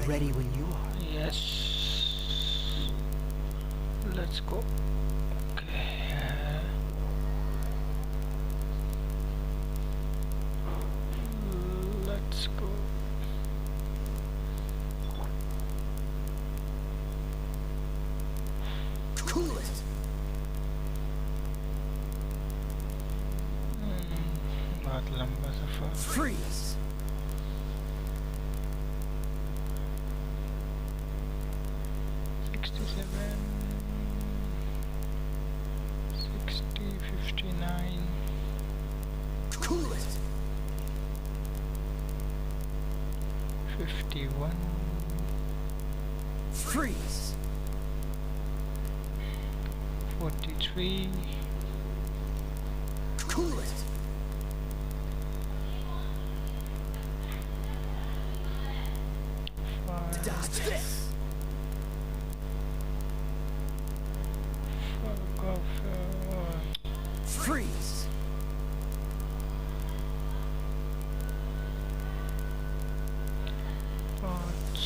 ready when you are. Yes. Let's go. Okay. Let's go. Cool it. बहुत लंबा सफर. Freeze. 67, 60, 59. Cool it. 51. Freeze. 43. Cool it. 5. Dodge this. Fuck off. Freeze. Punch.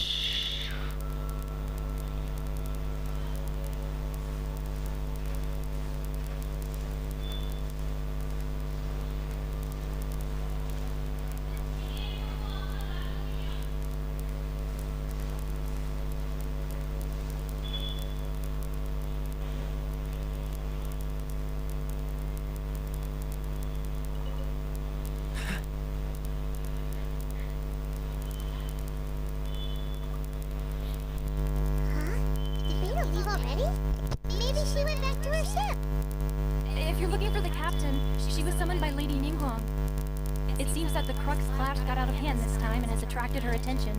Leave already? Maybe she went back to her ship. If you're looking for the captain, she was summoned by Lady Ningguang. It seems that the Crux clash got out of hand this time and has attracted her attention.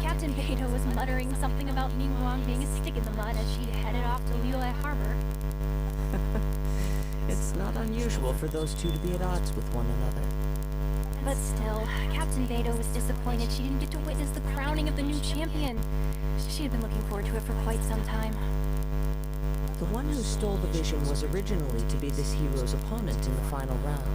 Captain Beidou was muttering something about Ningguang being a stick in the mud as she headed off to Liyue Harbor. It's not unusual for those two to be at odds with one another. But still, Captain Beidou was disappointed she didn't get to witness the crowning of the new champion. She had been looking forward to it for quite some time. The one who stole the vision was originally to be this hero's opponent in the final round.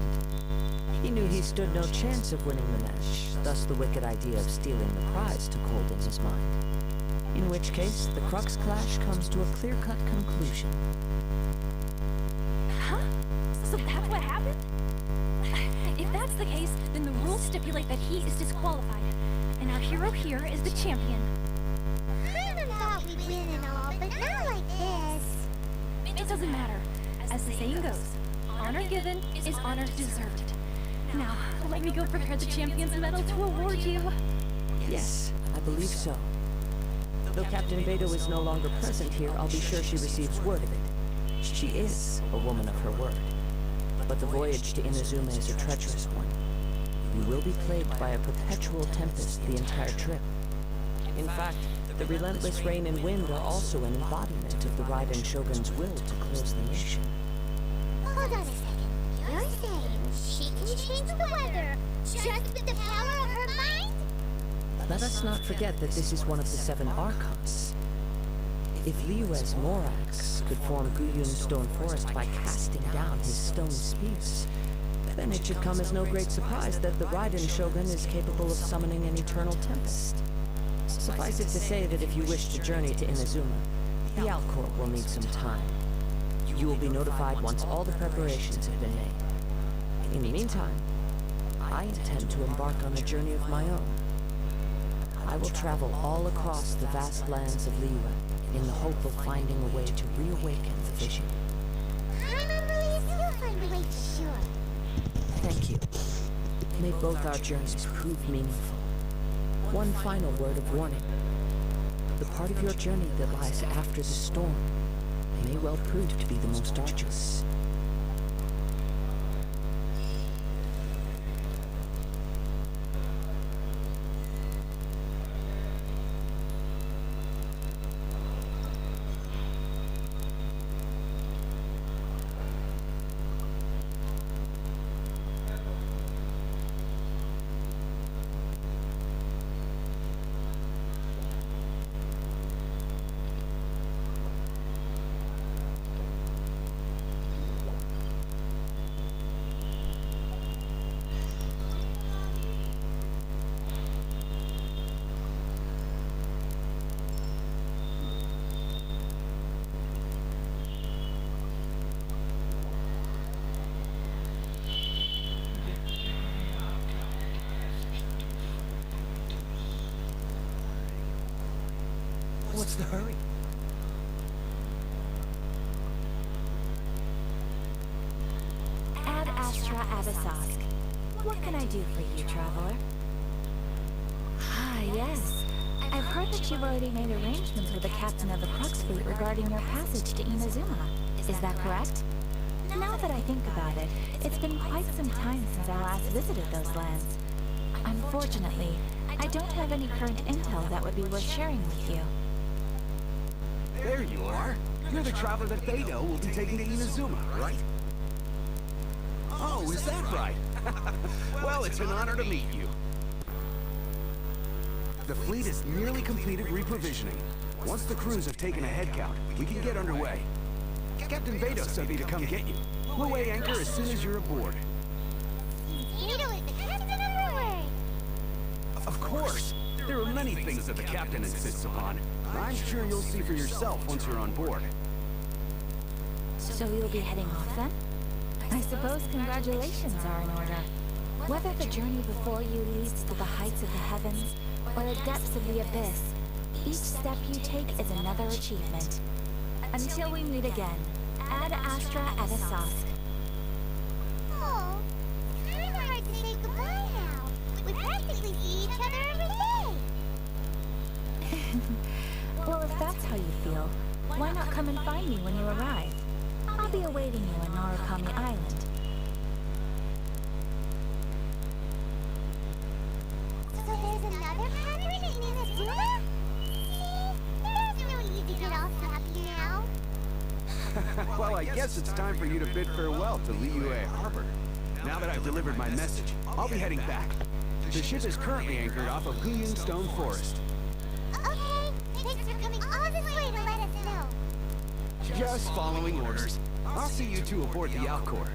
He knew he stood no chance of winning the match, thus the wicked idea of stealing the prize took hold in his mind. In which case, the Crux clash comes to a clear-cut conclusion. Huh? So that's what happened? If that's the case, then the rules stipulate that he is disqualified, and our hero here is the champion. I would have thought we'd win and all, but not like this. It doesn't matter. As the saying goes, honor given is honor deserved. Now, let me go prepare the champion's medal to award you. Yes, I believe so. Though Captain Beidou is no longer present here, I'll be sure she receives word of it. She is a woman of her word. But the voyage to Inazuma is a treacherous one. You will be plagued by a perpetual tempest the entire trip. In fact, the relentless rain and wind are also an embodiment of the Raiden Shogun's will to close the nation. Hold on a second. You're saying she can change the weather just with the power of her mind? Let us not forget that this is one of the 7 Archons. If Liyue's Morax could form Guyun Stone Forest by casting down his stone spears, then it should come as no great surprise that the Raiden Shogun is capable of summoning an eternal tempest. Suffice it to say that if you wish to journey to Inazuma, the Alcor will need some time. You will be notified once all the preparations have been made. In the meantime, I intend to embark on a journey of my own. I will travel all across the vast lands of Liyue in the hope of finding a way to reawaken the vision. I'm a relief you'll find a way to shore. Thank you. May both our journeys prove meaningful. One final word of warning. The part of your journey that lies after the storm may well prove to be the most arduous. Avisosk. What can I do for you, traveler? Ah, yes. I've heard that you've already made arrangements with the captain of the Crux fleet regarding your passage to Inazuma. Is that correct? Now that I think about it, it's been quite some time since I last visited those lands. Unfortunately, I don't have any current intel that would be worth sharing with you. There you are. You're the traveler that they know will be taking to Inazuma, right? Oh, is that right? Well, it's an honor to meet you. The fleet has nearly completed reprovisioning. Once the crews have taken a head count, we can get underway. Captain Vados sent me to come get you. We'll weigh anchor as soon as you're aboard. Vito is the captain of our word. Of course. There are many things that the captain insists upon. I'm sure you'll see for yourself once you're on board. So you'll be heading off then? I suppose congratulations are in order. Whether the journey before you leads to the heights of the heavens or the depths of the abyss, each step you take is another achievement. Until we meet again, Ad Astra Avisosk. Oh, it's kind of hard to say goodbye now. We practically see each other every day. Well, if that's how you feel, why not come and find me when you arrive? I'll be awaiting you in Narukami Island. So there's another pattern in Inazuma? See, there's no need to get all happy now. Well, I guess it's time for you to bid farewell to Liyue Harbor. Now that I've delivered my message, I'll be heading back. The ship is currently anchored off of Guyun Stone Forest. Okay, thanks for coming all this way to let us know. Just following orders. I'll see you two aboard the Alcor.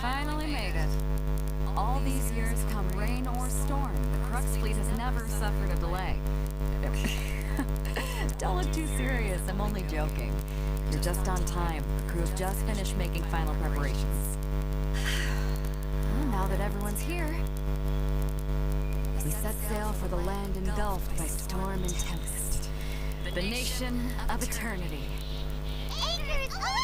Finally made it. All these years, come rain or storm, the Crux fleet has never suffered a delay. Don't look too serious, I'm only joking. You're just on time. The crew's just finished making final preparations. everyone's here. We set sail for the land engulfed by storm and tempest. The nation of eternity. Anchors away!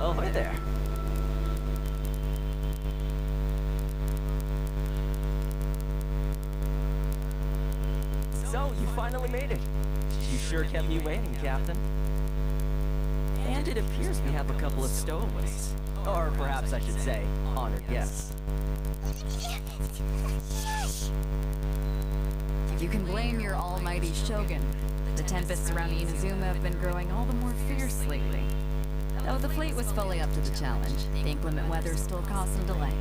Oh, hi there. So, you finally made it. You sure kept me waiting, Captain. And it appears we have a couple of stowaways. Or perhaps I should say, honored guests. You can blame your almighty Shogun. The tempests surrounding Inazuma have been growing all the more fierce lately. Though the fleet was fully up to the challenge, the inclement weather still caused some delay.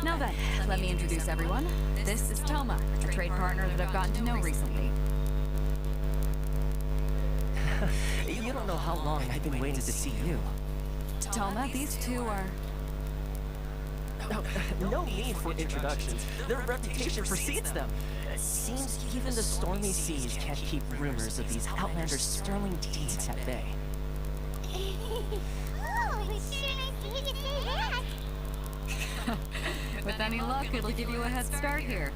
Now then, let me introduce everyone. This is Toma, a trade partner that I've gotten to know recently. You don't know how long I've been waiting to see you. Toma, these two are... No need for introductions. Their reputation precedes them. Seems even the stormy seas can't keep rumors of these outlanders' sterling deeds at bay. Oh, it's sure nice to hear you say that. With any luck, it'll give you a head start here.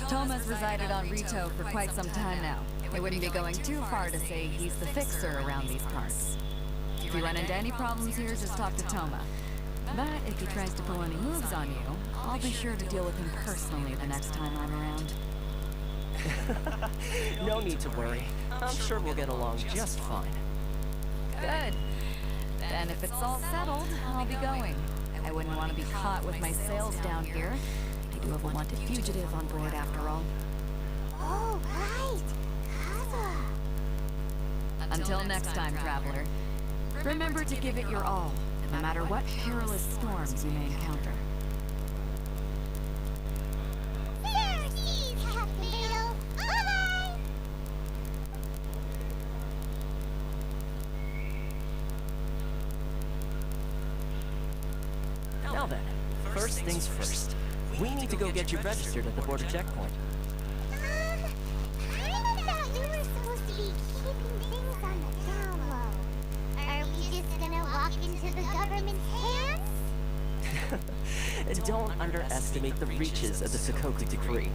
Toma's resided on Rito for quite some time now. It wouldn't be going too far to say he's the fixer around these parts. If you run into any problems here, just talk to Toma. But if he tries to pull any moves on you, I'll be sure to deal with him personally the next time I'm around. No need to worry. I'm sure we'll get along just fine. Good. Then if it's all settled, I'll be going. I wouldn't want to be caught with my sails down here. I do have a wanted fugitive on board after all. Oh, right. GaBBaR. Until next time, traveler. Remember to give it your all, no matter what perilous storms you may encounter. There she's Captain Beetle. Bye-bye. Now then, first things first. We need to go get you registered at the border checkpoint. I thought we were supposed to be keeping things on the down low. Are we just gonna walk into the government's hands? Don't underestimate the reaches of the Sakoku decree.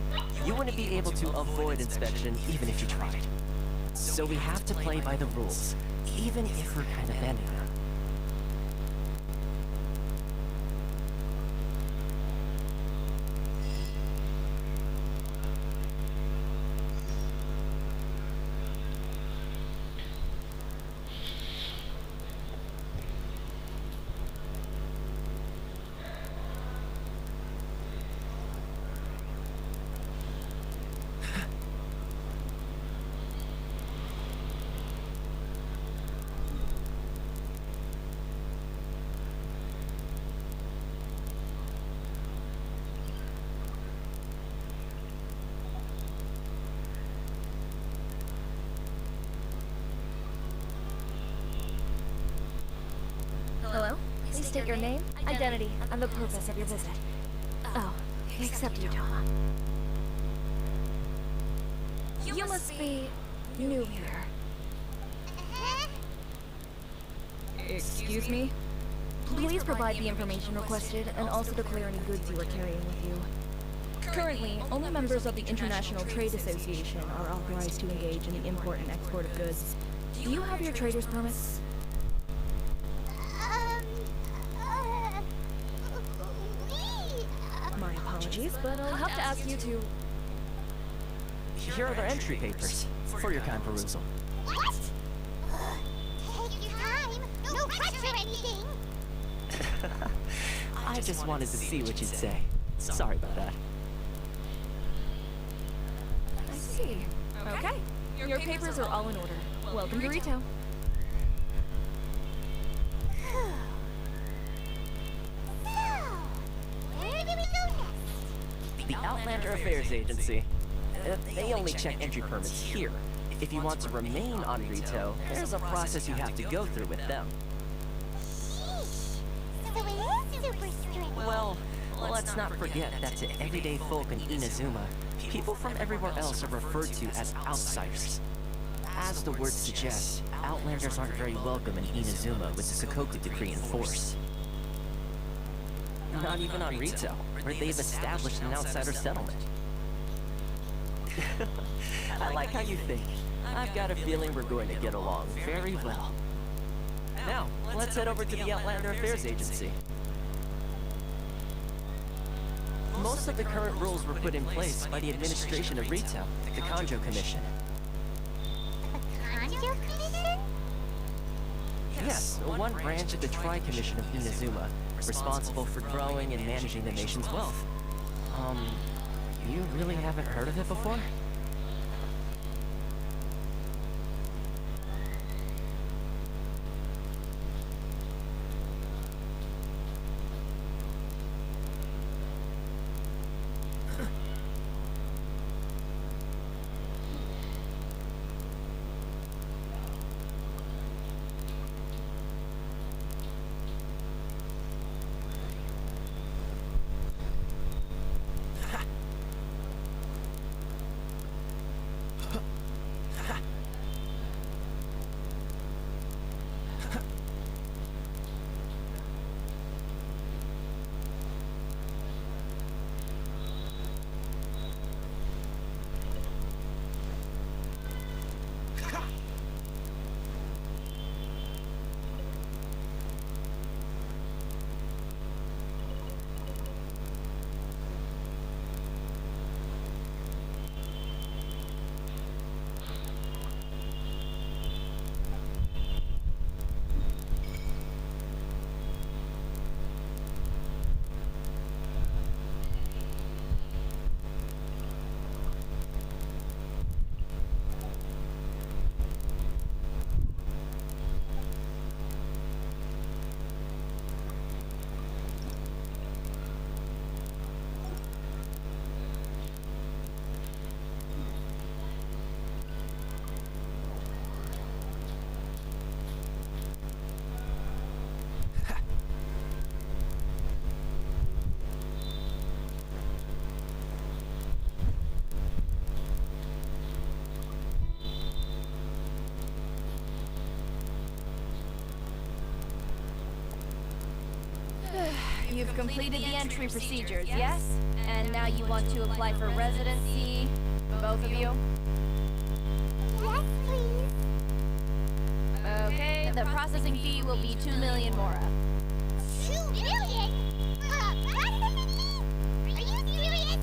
You wouldn't be able to avoid inspection even if you tried. So we have to play by the rules, even if we're kind of bending them. state your name, identity, and the purpose of your visit. Oh, except you, Toma. You must be new here. Excuse me? Please provide the information requested and also declare any goods you are carrying with you. Currently, only members of the International Trade Association are authorized to engage in the import and export of goods. Do you have your trader's permits? My apologies, but I'll have to ask you to... Here are their entry papers for your kind perusal. What? Take your time. No pressure or anything. I just wanted to see what you'd say. Sorry about that. I see. Okay. Your papers are all in order. Welcome to Rito. So, where do we go next? The Outlander Affairs Agency. They only check entry permits here. If you want to remain on Rito, there's a process you have to go through with them. Sheesh. So it is super strict. Well, let's not forget that to everyday folk in Inazuma, people from everywhere else are referred to as outsiders. As the word suggests, Outlanders aren't very welcome in Inazuma with the Sakoku Decree in force. Not even on Rito, where they've established an outsider settlement. I like how you think. I've got a feeling we're going to get along very well. Now, let's head over to the Outlander Affairs Agency. Most of the current rules were put in place by the administration of Rito, the Kanjo Commission. The Kanjo Commission? Yes, one branch of the Tri-Commission of Inazuma, responsible for growing and managing the nation's wealth. You really haven't heard of it before? You've completed the entry procedures, yes? And now you want to apply for residency, both of you? Yes, please. Okay, the processing fee will be 2 million mora. 2 million? Residency? Are you serious?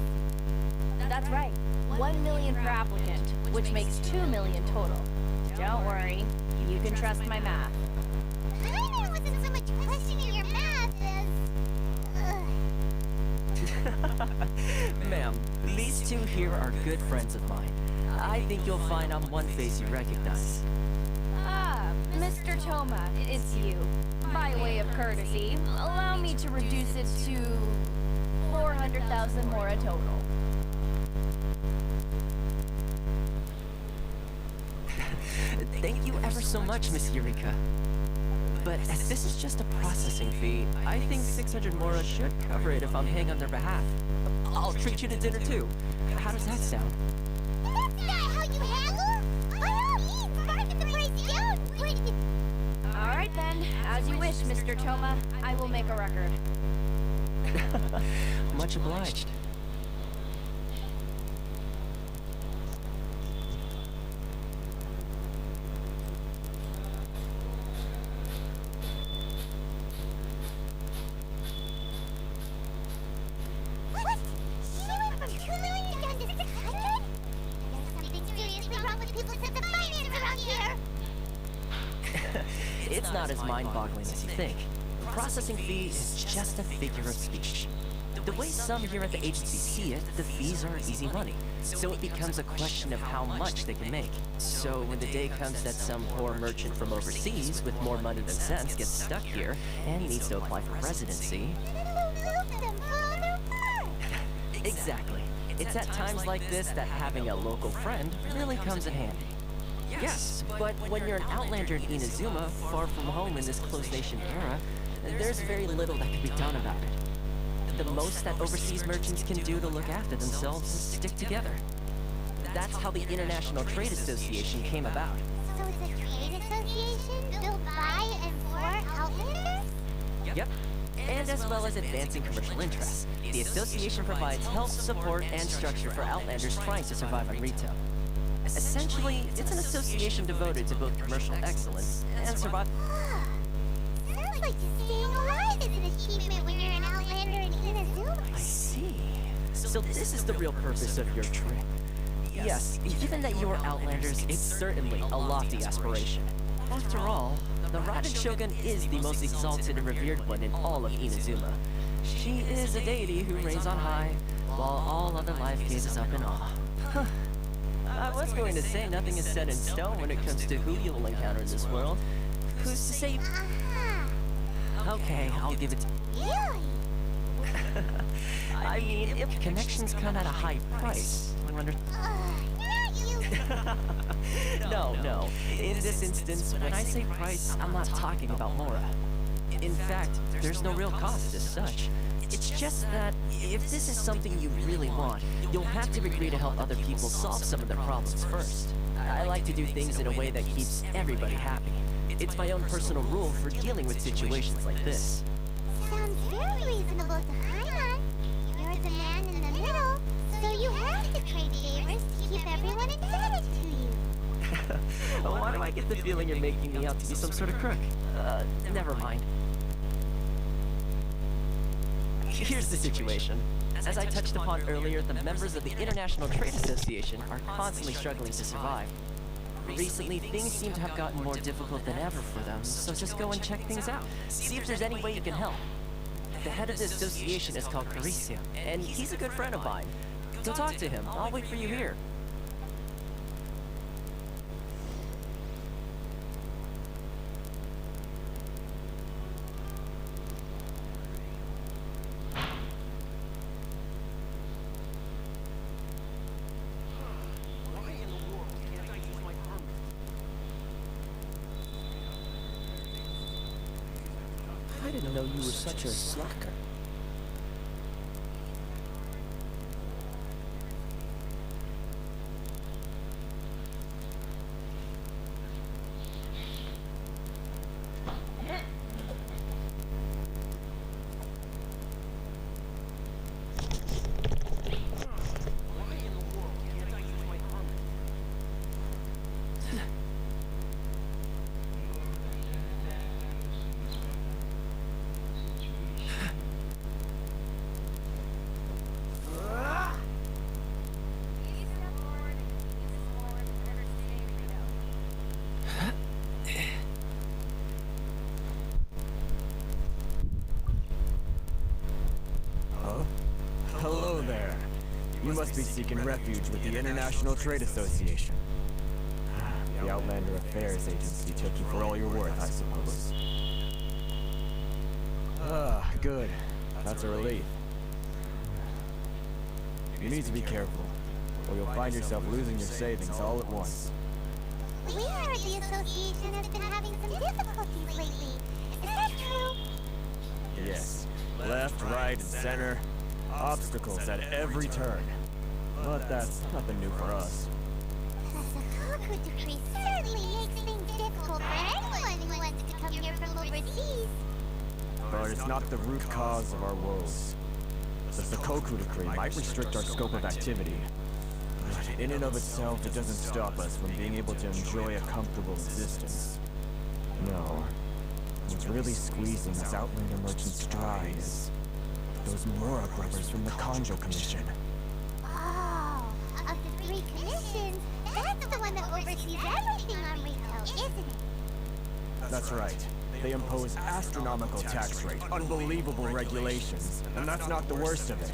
That's right. 1 million per applicant, which makes 2 million total. Don't worry, you can trust my math. I knew it wasn't so much questioning your math as... Ma'am, these two here are good friends of mine. I think you'll find on one face you recognize. Ah, Mr. Toma, it's you. By way of courtesy, allow me to reduce it to 400,000 mora total. Thank you ever so much, Miss Eureka. But as this is just a processing fee, I think 600 Mora should cover it if I'm paying on their behalf. I'll treat you to dinner too. How does that sound? That's not how you handle! By all means, market the price down! Alright then, as you wish, Mr. Toma. I will make a record. Much obliged. What? She went from 2 million down to 600? There's something seriously wrong with people's sense of finance around here! It's not as mind-boggling as you think. The processing fee is just a figure of speech. The way some here at the agency see it, the fees are easy money, so it becomes a question of how much they can make. So when the day comes that some poor merchant from overseas with more money than sense gets stuck here and needs to apply for residency... Exactly. It's at times like this that having a local friend really comes in handy. Yes, but when you're an outlander in Inazuma, far from home in this closed nation era, there's very little that can be done about it. The most that overseas merchants can do to look after themselves is stick together. That's how the International Trade Association came about. So it's a trade association built by and for outlanders? Yep. And as well as advancing commercial interests, the association provides help, support, and structure for outlanders trying to survive on Rito. Essentially, it's an association devoted to both commercial excellence and survival. Sounds like staying alive is an achievement when you're an outlander in Inazuma. I see. So this is the real purpose of your trip. Yes, given that you are outlanders, it's certainly a lofty aspiration. After all, the Raiden Shogun is the most exalted and revered one in all of Inazuma. She is a deity who reigns on high, while all other life gazes up in awe. Huh. I was going to say nothing is set in stone when it comes to who you'll encounter in this world. Who's to say... Okay, I'll give it to... Really? I mean, if connections come at a high price, I wonder... Not you! No. In this instance, when I say price, I'm not talking about Mora. In fact, there's no real cost as such. It's just that, if this is something you really want, you'll have to agree to help other people solve some of their problems first. I like to do things in a way that keeps everybody happy. It's my own personal rule for dealing with situations like this. Sounds very reasonable to Paimon. You're the man in the middle, so you have to trade favors to keep everyone indebted to you. Why do I get the feeling you're making me out to be some sort of crook? Never mind. Here's the situation. As I touched upon earlier, the members of the International Trade Association are constantly struggling to survive. Recently, things seem to have gotten more difficult than ever for them, so just go and check things out. See if there's any way you can help. The head of the association is called Caricia, and he's a good friend of mine. Go talk to him. I'll wait for you here. I didn't know you were such a slacker. Hello there. You must be seeking refuge with the International Trade Association. The Outlander Affairs Agency took you for all you're worth, I suppose. Good. That's a relief. You need to be careful, or you'll find yourself losing your savings all at once. We heard the association has been having some difficulties lately. Yes. Left, right, and center. Obstacles at every turn. But that's nothing new for us. The Sakoku decree certainly makes things difficult for anyone who wants to come here from overseas. But it's not the root cause of our woes. The Sakoku decree might restrict our scope of activity. But in and of itself, it doesn't stop us from being able to enjoy a comfortable existence. No. What's really squeezing us Outlander merchants dry is those Mora brothers from the Kanjo Commission. Oh, of the 3 commissions, that's the one that oversees everything on Rito, isn't it? That's right. They impose astronomical tax rate, unbelievable regulations, and that's not the worst of it.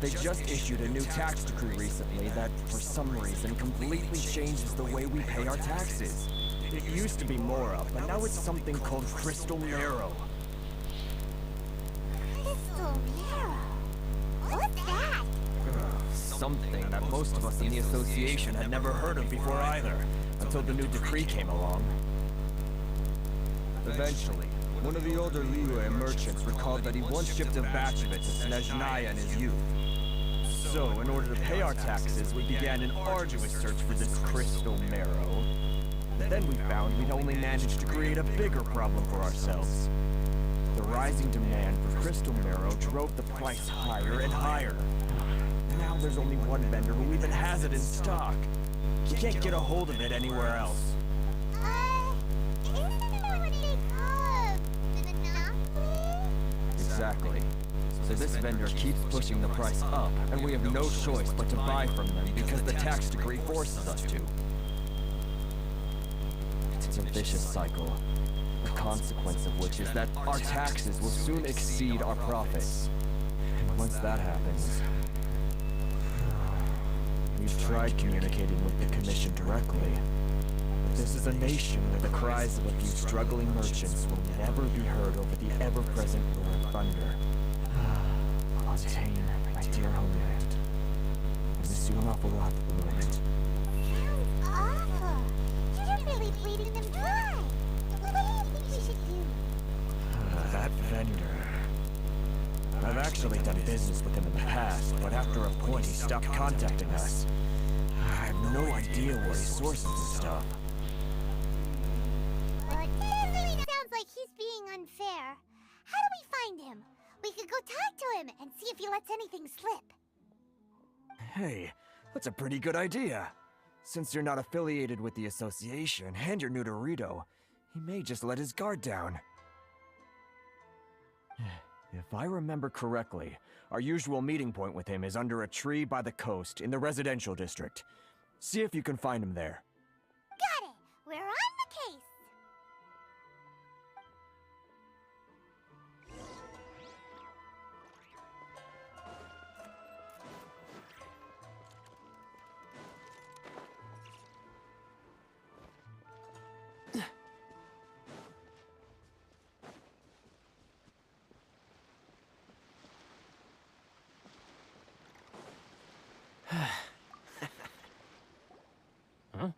They just issued a new tax decree recently that, for some reason, completely changes the way we pay our taxes. It used to be Mora, but now it's something called Crystal Marrow. Crystal Marrow? What's that? Something that most of us in the association had never heard of before either, until the new decree came along. Eventually, one of the older Liyue merchants recalled that he once shipped a batch of it to Snezhnaya in his youth. So, in order to pay our taxes, we began an arduous search for this Crystal Marrow. Then we found we'd only managed to create a bigger problem for ourselves. The rising demand for Crystal Marrow drove the price higher and higher. Now there's only one vendor who even has it in stock. You can't get a hold of it anywhere else. Isn't that what they call monopoly? Exactly. So this vendor keeps pushing the price up, and we have no choice but to buy from them because the tax decree forces us to. It's a vicious cycle, the consequence of which is that our taxes will soon exceed our profits. And once that happens, we've tried communicating with the Commission directly, but this is a nation where the cries of a few struggling merchants will never be heard over the ever-present roar of thunder. Montaigne, my dear homeland. I miss you an awful lot at the moment. Sounds awful. You're really bleeding them dry. What do you think we should do? That vendor. I've actually done business with him in the past, but after a point he stopped contacting us. I have no idea where he sources this stuff. Well, it definitely sounds like he's being unfair. How do we find him? We could go talk to him and see if he lets anything slip. Hey, that's a pretty good idea. Since you're not affiliated with the association and you're new to Rito, he may just let his guard down. If I remember correctly, our usual meeting point with him is under a tree by the coast in the residential district. See if you can find him there. Got it! We're on the case! Huh?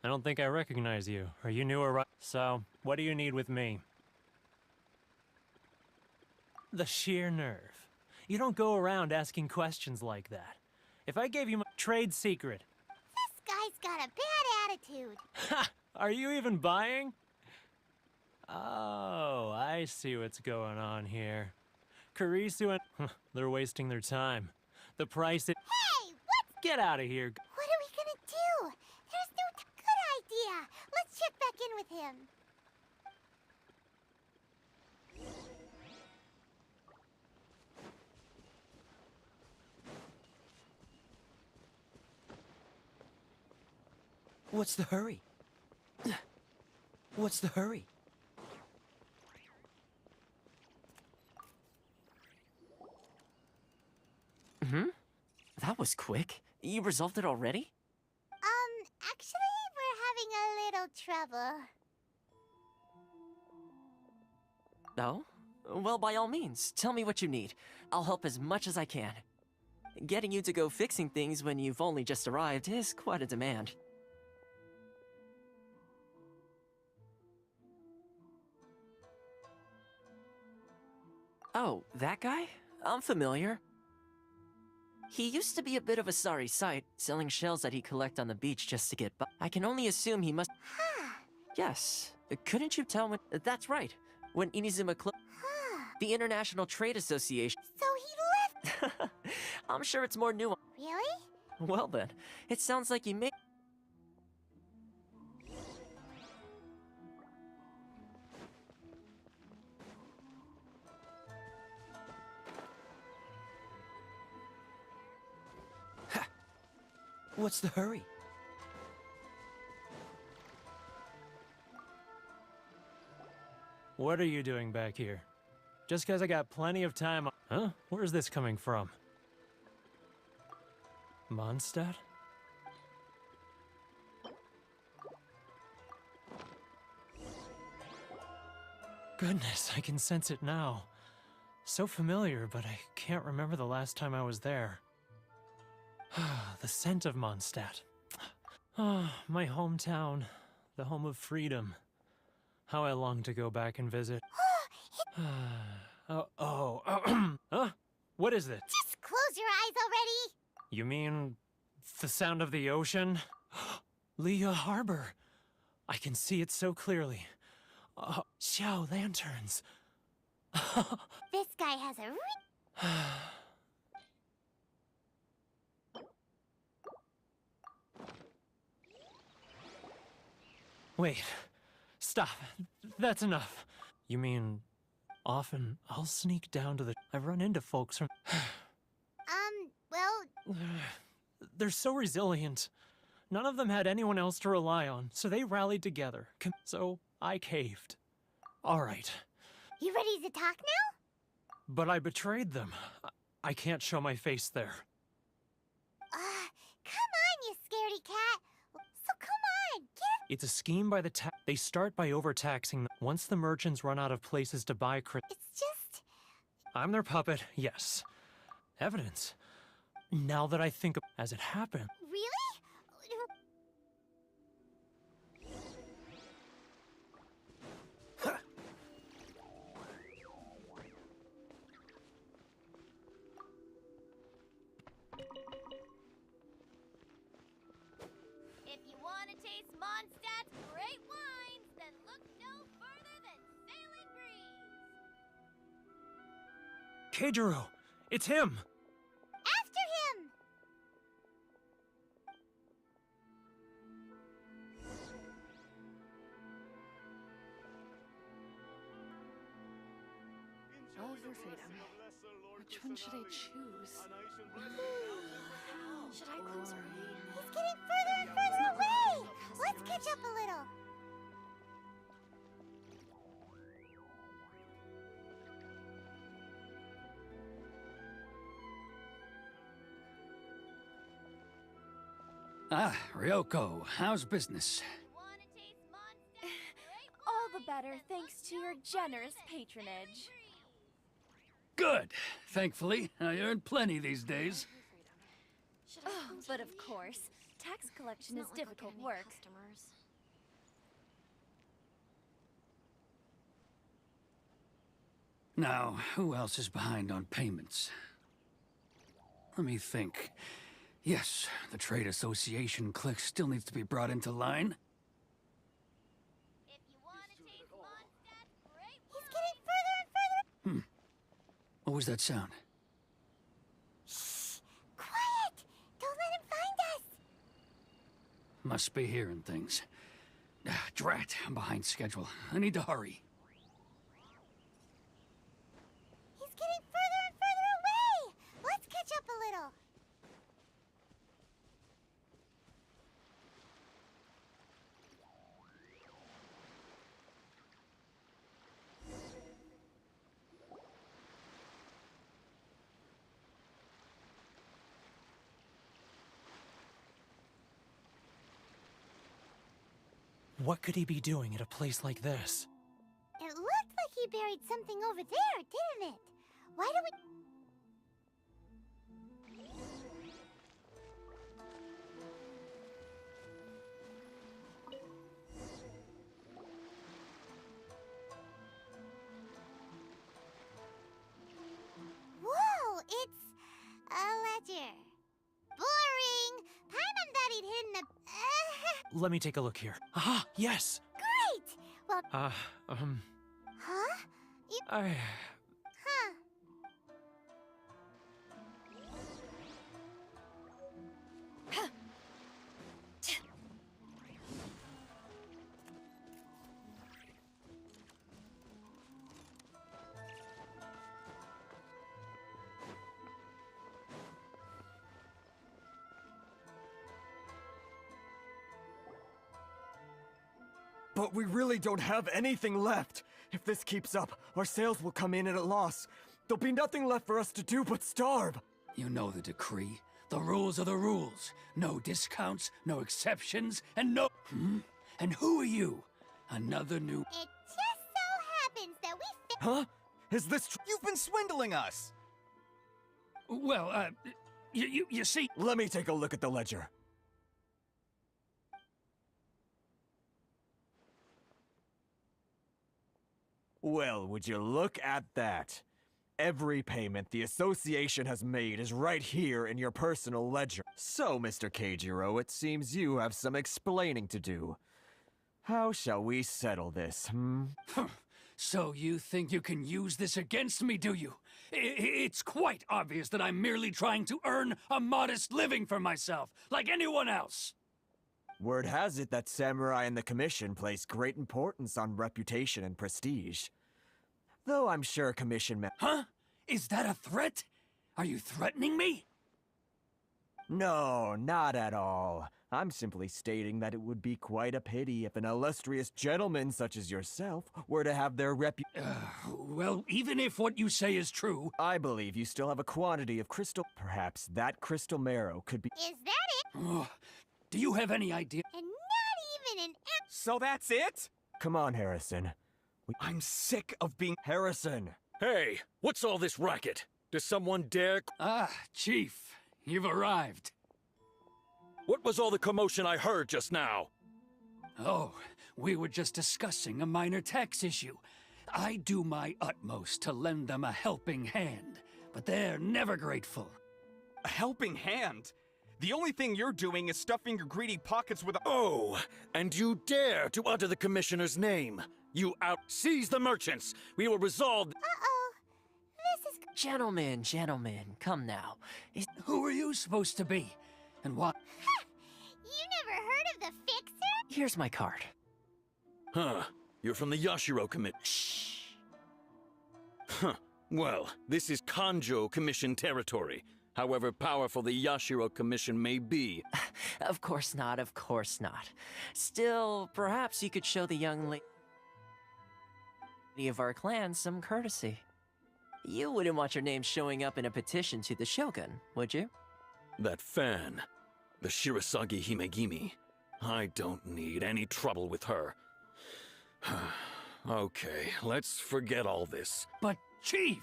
I don't think I recognize you. Are you new or so, what do you need with me? The sheer nerve. You don't go around asking questions like that. If I gave you my trade secret... This guy's got a bad attitude. Ha! Are you even buying? Oh, I see what's going on here. Kurisu and... they're wasting their time. The price it... Hey, what? Get out of here. What are we gonna do? There's no good idea. Let's check back in with him. What's the hurry? What's the hurry? That was quick. You resolved it already? Actually, we're having a little trouble. Oh? Well, by all means, tell me what you need. I'll help as much as I can. Getting you to go fixing things when you've only just arrived is quite a demand. Oh, that guy? I'm familiar. He used to be a bit of a sorry sight, selling shells that he'd collect on the beach just to get by. I can only assume he must... Yes. Couldn't you tell when... That's right. When Inazuma the International Trade Association... So he left! I'm sure it's more nuanced. Really? Well then, it sounds like you may... What's the hurry? What are you doing back here? Just 'cause I got plenty of time... Huh? Where's this coming from? Mondstadt? Goodness, I can sense it now. So familiar, but I can't remember the last time I was there. The scent of Mondstadt. My hometown, the home of freedom. How I long to go back and visit. Huh? What is it? Just close your eyes already! You mean the sound of the ocean? Leah Harbor. I can see it so clearly. Xiao lanterns. This guy has a Wait. Stop. That's enough. You mean, often I'll sneak down to the... I run into folks from... well... They're so resilient. None of them had anyone else to rely on, so they rallied together. So I caved. All right. You ready to talk now? But I betrayed them. I can't show my face there. Come on, you scaredy cat! So come on, get... It's a scheme by the They start by overtaxing them. Once the merchants run out of places to buy It's just... I'm their puppet, yes. Evidence. Now that I think of... As it happened... Really? If you want to taste Mondstadt's great wines, then look no further than Sailing Breeze. Keijiro! It's him! After him! All of your freedom. Which one should I choose? Should I close my eyes? He's getting further and further away! Let's catch up a little. Ah, Ryoko, how's business? All the better thanks to your generous patronage. Good. Thankfully, I earn plenty these days. Oh, but of course, tax collection is difficult work. Now, who else is behind on payments? Let me think. Yes, the Trade Association clique still needs to be brought into line. He's getting further and further... What was that sound? Shh! Quiet! Don't let him find us! Must be hearing things. Drat, I'm behind schedule. I need to hurry. He's getting further and further away! Let's catch up a little. What could he be doing at a place like this? It looked like he buried something over there, didn't it? Why do we... Let me take a look here. Aha, yes! Great! Well, Huh? Huh? But we really don't have anything left. If this keeps up, our sales will come in at a loss. There'll be nothing left for us to do but starve. You know the decree. The rules are the rules. No discounts, no exceptions, and no... And who are you? Another new... It just so happens that we Huh? Is this tr- You've been swindling us! Well, you see... Let me take a look at the ledger. Well, would you look at that? Every payment the association has made is right here in your personal ledger. So, Mr. Keijiro, it seems you have some explaining to do. How shall we settle this, So you think you can use this against me, do you? It's quite obvious that I'm merely trying to earn a modest living for myself, like anyone else. Word has it that Samurai and the Commission place great importance on reputation and prestige. Though I'm sure Commission Huh? Is that a threat? Are you threatening me? No, not at all. I'm simply stating that it would be quite a pity if an illustrious gentleman such as yourself were to have their Well, even if what you say is true... I believe you still have a quantity of crystal... Perhaps that crystal marrow could be... Is that it? Do you have any idea? And not even an... So that's it? Come on, Harrison. I'm sick of being... Harrison! Hey, what's all this racket? Does someone dare... Ah, Chief, you've arrived. What was all the commotion I heard just now? Oh, we were just discussing a minor tax issue. I do my utmost to lend them a helping hand, but they're never grateful. A helping hand? The only thing you're doing is stuffing your greedy pockets with a... Oh, and you dare to utter the Commissioner's name. You seize the merchants. We will resolve... Uh-oh. This is... Gentlemen, come now. Who are you supposed to be? And what? You never heard of the Fixer? Here's my card. Huh. You're from the Yashiro Commit... Shh. Huh. Well, this is Kanjo Commission territory. However powerful the Yashiro Commission may be. Of course not, of course not. Still, perhaps you could show the young lady of our clan some courtesy. You wouldn't want your name showing up in a petition to the Shogun, would you? That fan, the Shirasagi Himegimi. I don't need any trouble with her. Okay, let's forget all this. But, Chief!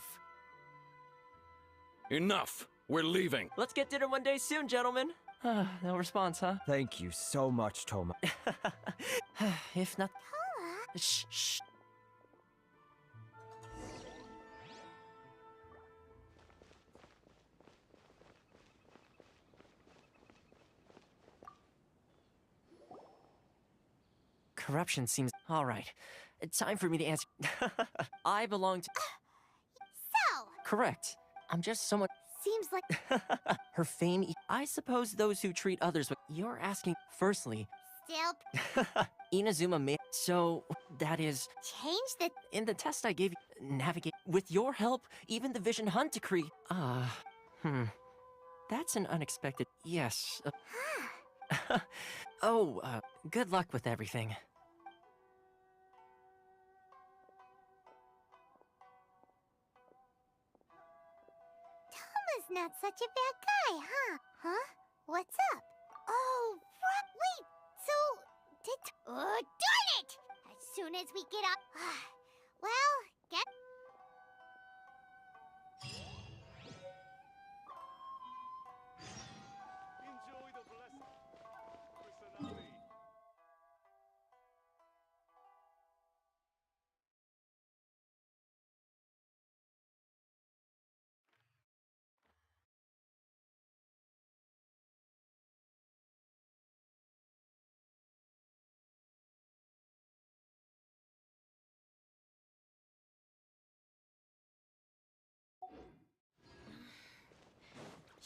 Enough! We're leaving! Let's get dinner one day soon, gentlemen. No response, huh? Thank you so much, Toma. If not... Toma? Shh. Corruption seems... Alright. Time for me to answer... I belong to... So? Correct. I'm just someone... Seems like... Her fame... I suppose those who treat others... But you're asking... Firstly... Still... Inazuma may... So, that is... Change the... In the test I gave you... Navigate... With your help, even the Vision Hunt decree... That's an unexpected... Yes. Good luck with everything. Toma's not such a bad guy, huh? Huh? What's up? Oh, wait! So, oh, darn it! As soon as we get up... well, get...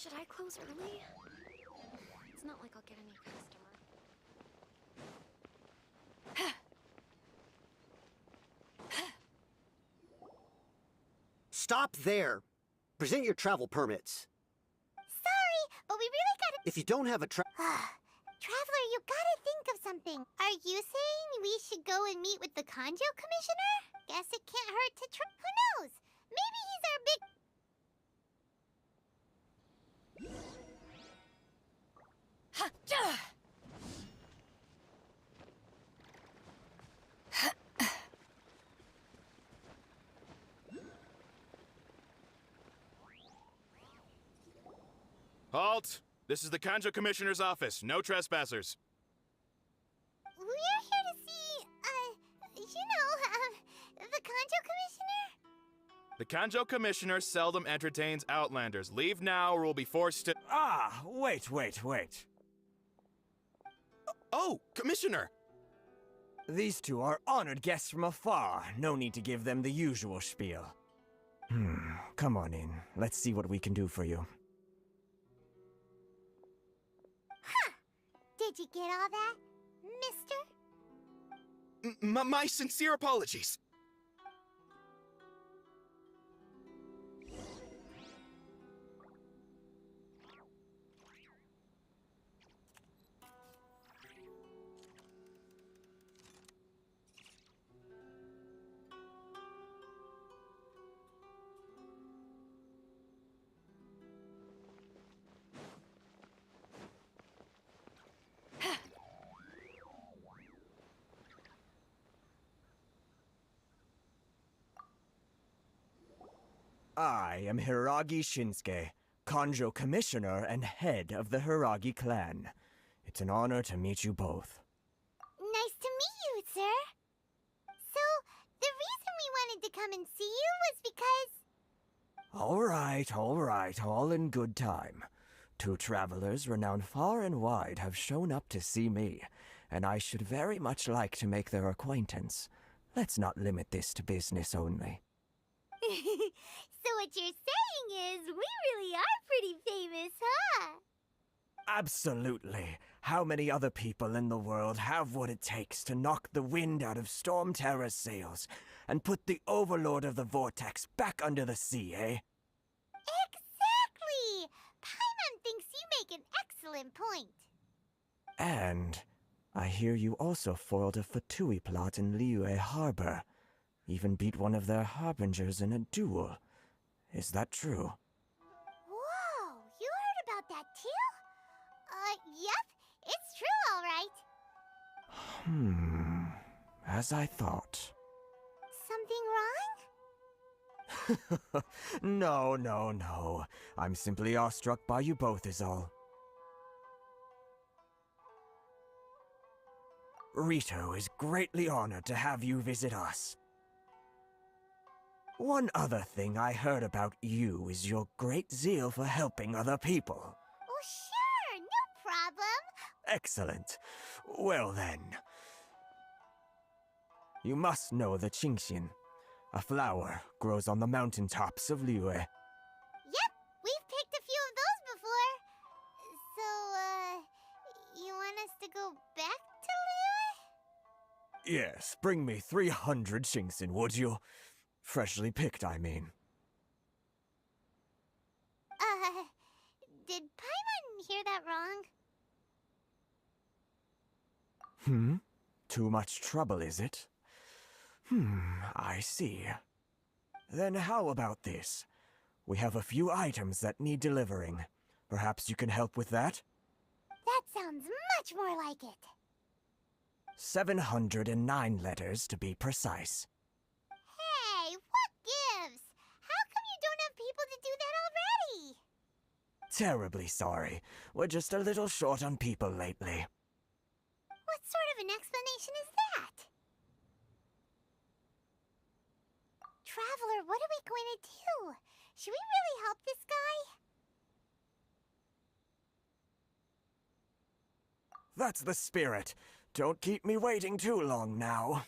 Should I close early? It's not like I'll get any customer. Stop there! Present your travel permits. Sorry, but we really gotta... If you don't have a Traveler, you gotta think of something. Are you saying we should go and meet with the Kanjo Commissioner? Guess it can't hurt to try. Who knows? Maybe he's our big... Halt! This is the Kanjo Commissioner's office. No trespassers. We're here to see, the Kanjo Commissioner? The Kanjo Commissioner seldom entertains Outlanders. Leave now or we'll be forced to— Ah, wait. Oh, Commissioner! These two are honored guests from afar. No need to give them the usual spiel. Come on in. Let's see what we can do for you. Did you get all that, mister? My sincere apologies. I am Hiragi Shinsuke, Kanjo Commissioner and head of the Hiragi clan. It's an honor to meet you both. Nice to meet you, sir. So, the reason we wanted to come and see you was because... All right, all in good time. Two travelers renowned far and wide have shown up to see me, and I should very much like to make their acquaintance. Let's not limit this to business only. So what you're saying is, we really are pretty famous, huh? Absolutely. How many other people in the world have what it takes to knock the wind out of Storm Terror's sails and put the Overlord of the Vortex back under the sea, eh? Exactly! Paimon thinks you make an excellent point. And I hear you also foiled a Fatui plot in Liyue Harbor. Even beat one of their harbingers in a duel. Is that true? Whoa, you heard about that too? Yep, it's true, all right. As I thought. Something wrong? No. I'm simply awestruck by you both is all. Rito is greatly honored to have you visit us. One other thing I heard about you is your great zeal for helping other people. Oh, sure, no problem. Excellent. Well then. You must know the Qingxian. A flower grows on the mountaintops of Liyue. Yep, we've picked a few of those before. So, you want us to go back to Liyue? Yes, bring me 300 Qingxian, would you? Freshly picked, I mean. Did Paimon hear that wrong? Too much trouble, is it? I see. Then how about this? We have a few items that need delivering. Perhaps you can help with that? That sounds much more like it. 709 letters to be precise. Hey, what gives? How come you don't have people to do that already? Terribly sorry. We're just a little short on people lately. What sort of an explanation is that? Traveler, what are we going to do? Should we really help this guy? That's the spirit. Don't keep me waiting too long now.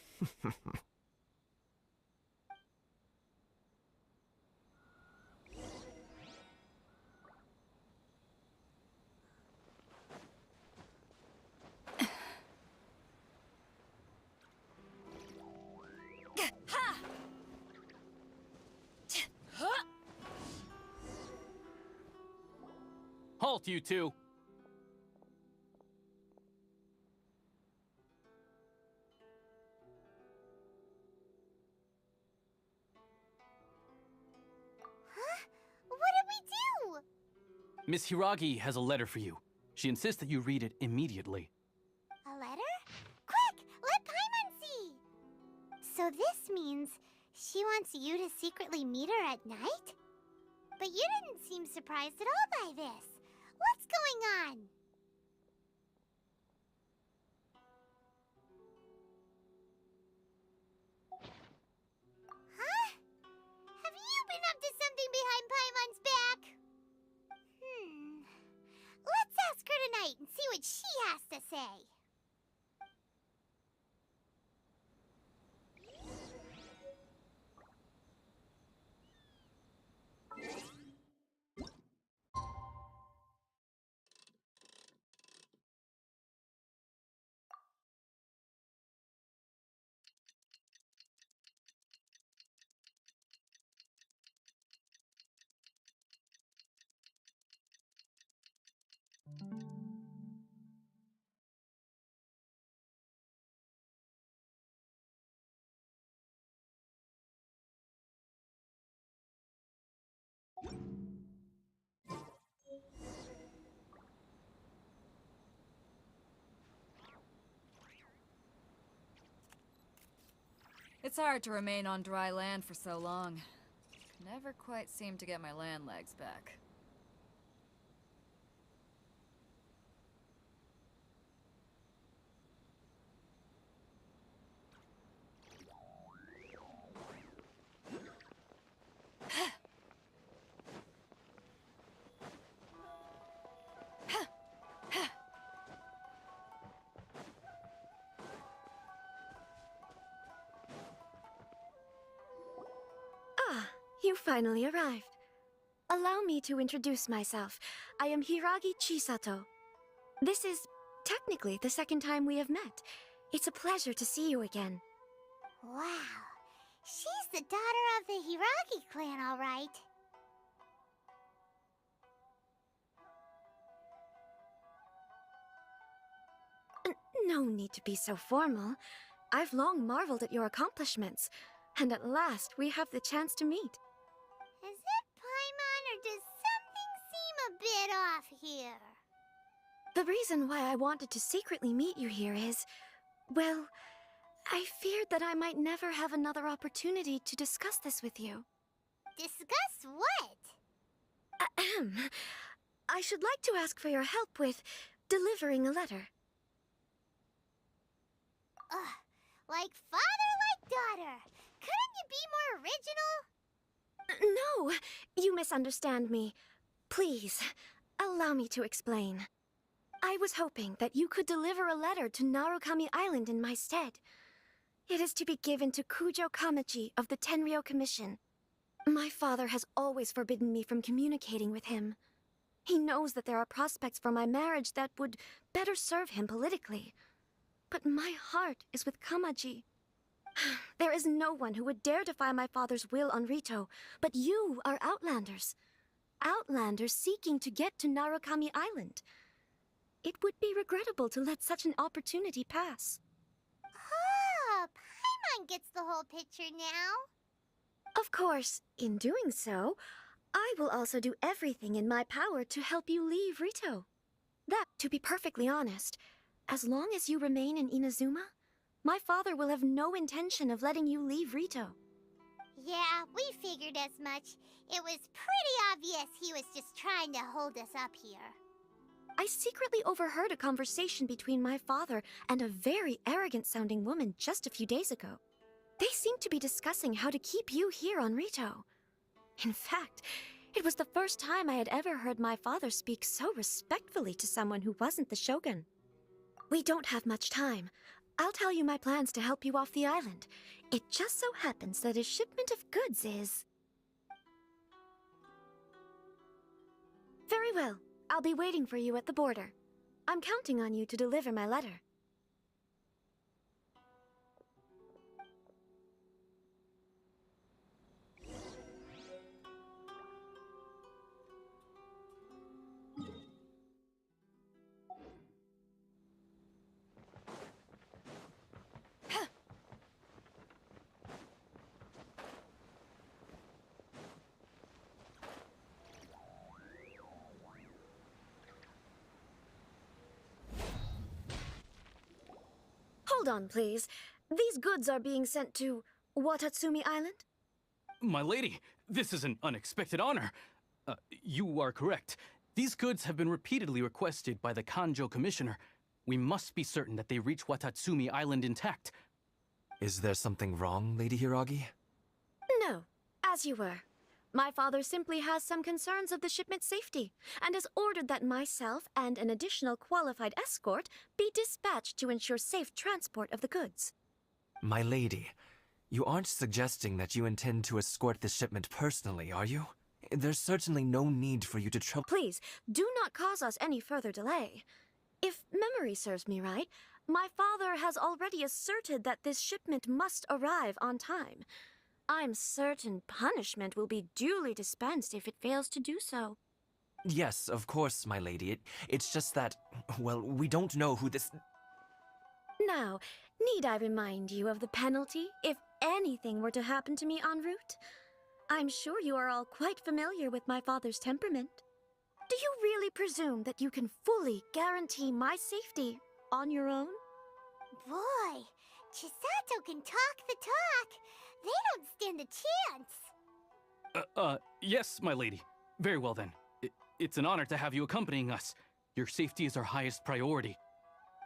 fault, you two. Huh? What did we do? Miss Hiragi has a letter for you. She insists that you read it immediately. A letter? Quick! Let Paimon see! So this means she wants you to secretly meet her at night? But you didn't seem surprised at all by this. What's going on? Huh? Have you been up to something behind Paimon's back? Let's ask her tonight and see what she has to say. It's hard to remain on dry land for so long. Never quite seem to get my land legs back. You finally arrived. Allow me to introduce myself. I am Hiragi Chisato. This is technically the second time we have met. It's a pleasure to see you again. Wow. She's the daughter of the Hiragi clan, all right. No need to be so formal. I've long marveled at your accomplishments, and at last we have the chance to meet. Is it Paimon, or does something seem a bit off here? The reason why I wanted to secretly meet you here is, well, I feared that I might never have another opportunity to discuss this with you. Discuss what? Ahem. I should like to ask for your help with delivering a letter. Like father, like daughter. Couldn't you be more original? No, you misunderstand me. Please, allow me to explain. I was hoping that you could deliver a letter to Narukami Island in my stead. It is to be given to Kujo Kamaji of the Tenryou Commission. My father has always forbidden me from communicating with him. He knows that there are prospects for my marriage that would better serve him politically. But my heart is with Kamaji. There is no one who would dare defy my father's will on Rito, but you are Outlanders. Outlanders seeking to get to Narukami Island. It would be regrettable to let such an opportunity pass. Oh, Paimon gets the whole picture now. Of course, in doing so, I will also do everything in my power to help you leave Rito. That, to be perfectly honest, as long as you remain in Inazuma, my father will have no intention of letting you leave Rito. Yeah, we figured as much. It was pretty obvious he was just trying to hold us up here. I secretly overheard a conversation between my father and a very arrogant-sounding woman just a few days ago. They seemed to be discussing how to keep you here on Rito. In fact, it was the first time I had ever heard my father speak so respectfully to someone who wasn't the Shogun. We don't have much time. I'll tell you my plans to help you off the island. It just so happens that a shipment of goods is... Very well. I'll be waiting for you at the border. I'm counting on you to deliver my letter. Hold on, please. These goods are being sent to Watatsumi Island? My lady, this is an unexpected honor. You are correct. These goods have been repeatedly requested by the Kanjo Commissioner. We must be certain that they reach Watatsumi Island intact. Is there something wrong, Lady Hiragi? No, as you were. My father simply has some concerns of the shipment's safety, and has ordered that myself and an additional qualified escort be dispatched to ensure safe transport of the goods. My lady, you aren't suggesting that you intend to escort the shipment personally, are you? There's certainly no need for you to trouble— Please, do not cause us any further delay. If memory serves me right, my father has already asserted that this shipment must arrive on time. I'm certain punishment will be duly dispensed if it fails to do so. Yes, of course, my lady. It's just that, well, we don't know who this— Now, need I remind you of the penalty if anything were to happen to me en route? I'm sure you are all quite familiar with my father's temperament. Do you really presume that you can fully guarantee my safety on your own? Boy, Chisato can talk the talk. They don't stand a chance. Yes, my lady. Very well then. It's an honor to have you accompanying us. Your safety is our highest priority.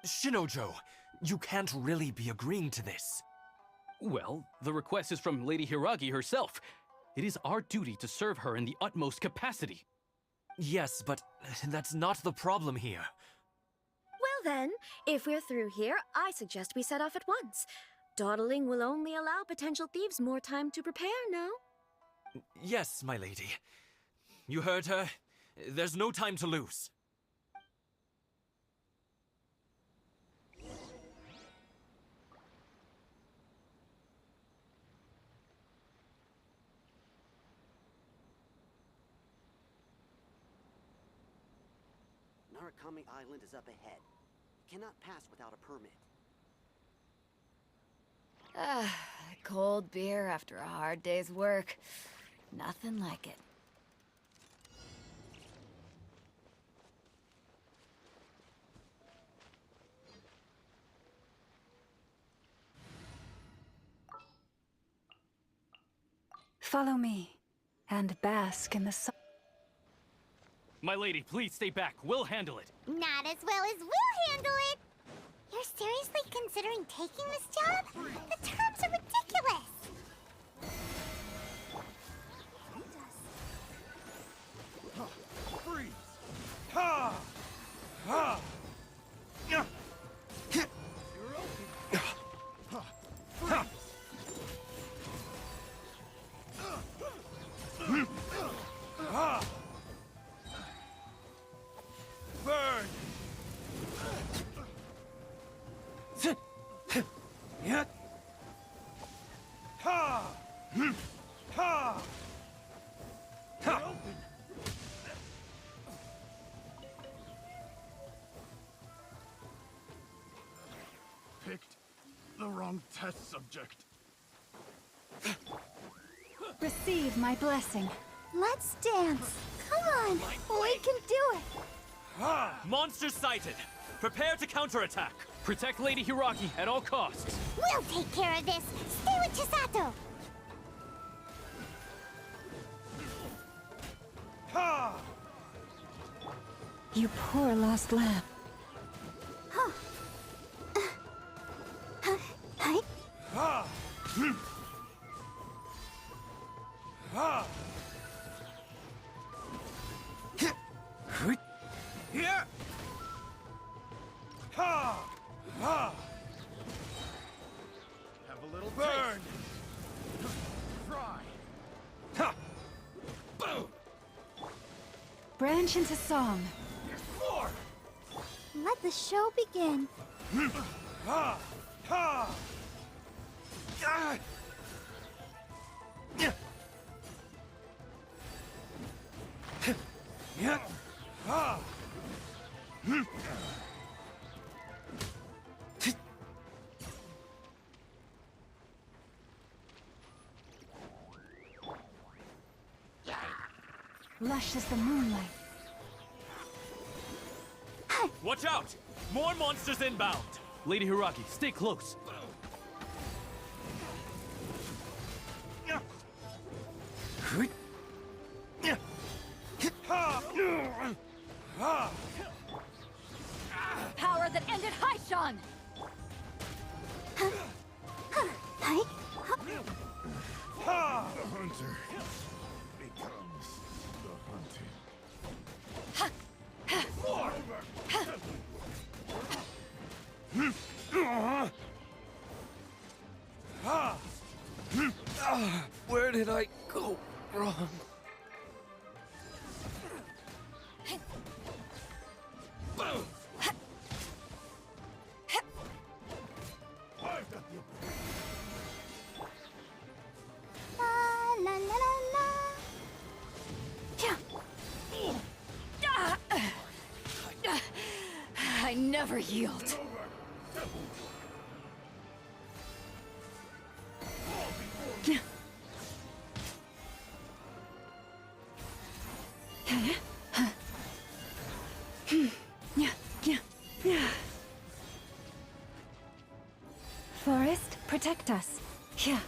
Shinojo, you can't really be agreeing to this. Well, the request is from Lady Hiragi herself. It is our duty to serve her in the utmost capacity. Yes, but that's not the problem here. Well then, if we're through here, I suggest we set off at once. Dawdling will only allow potential thieves more time to prepare, no? Yes, my lady. You heard her. There's no time to lose. Narukami Island is up ahead. Cannot pass without a permit. Cold beer after a hard day's work. Nothing like it. Follow me, and bask in the sun. My lady, please stay back. We'll handle it. Not as well as we'll handle it. You're seriously considering taking this job? The terms are ridiculous. Freeze! Ha! Ha! You're Burn! Ha! Ha! Ha! Picked the wrong test subject. Receive my blessing. Let's dance. Come on, we can do it. Monsters sighted! Prepare to counterattack! Protect Lady Hiragi at all costs. We'll take care of this. Stay with Chisato. Ha! You poor lost lamb. Huh. Ha! Ha! Here! Ha! Ha! Have a little Burn! Fry! Ha! Boom! Branch into song. More! Let the show begin. Ha! Ha! Ah! Yeah! Ha! Lush as the moonlight. Watch out! More monsters inbound! Lady Hiragi, stay close. Power that ended Haishan! The hunter becomes the hunted. Where did I go wrong? La la la la. I never yield. Forest, protect us. Here.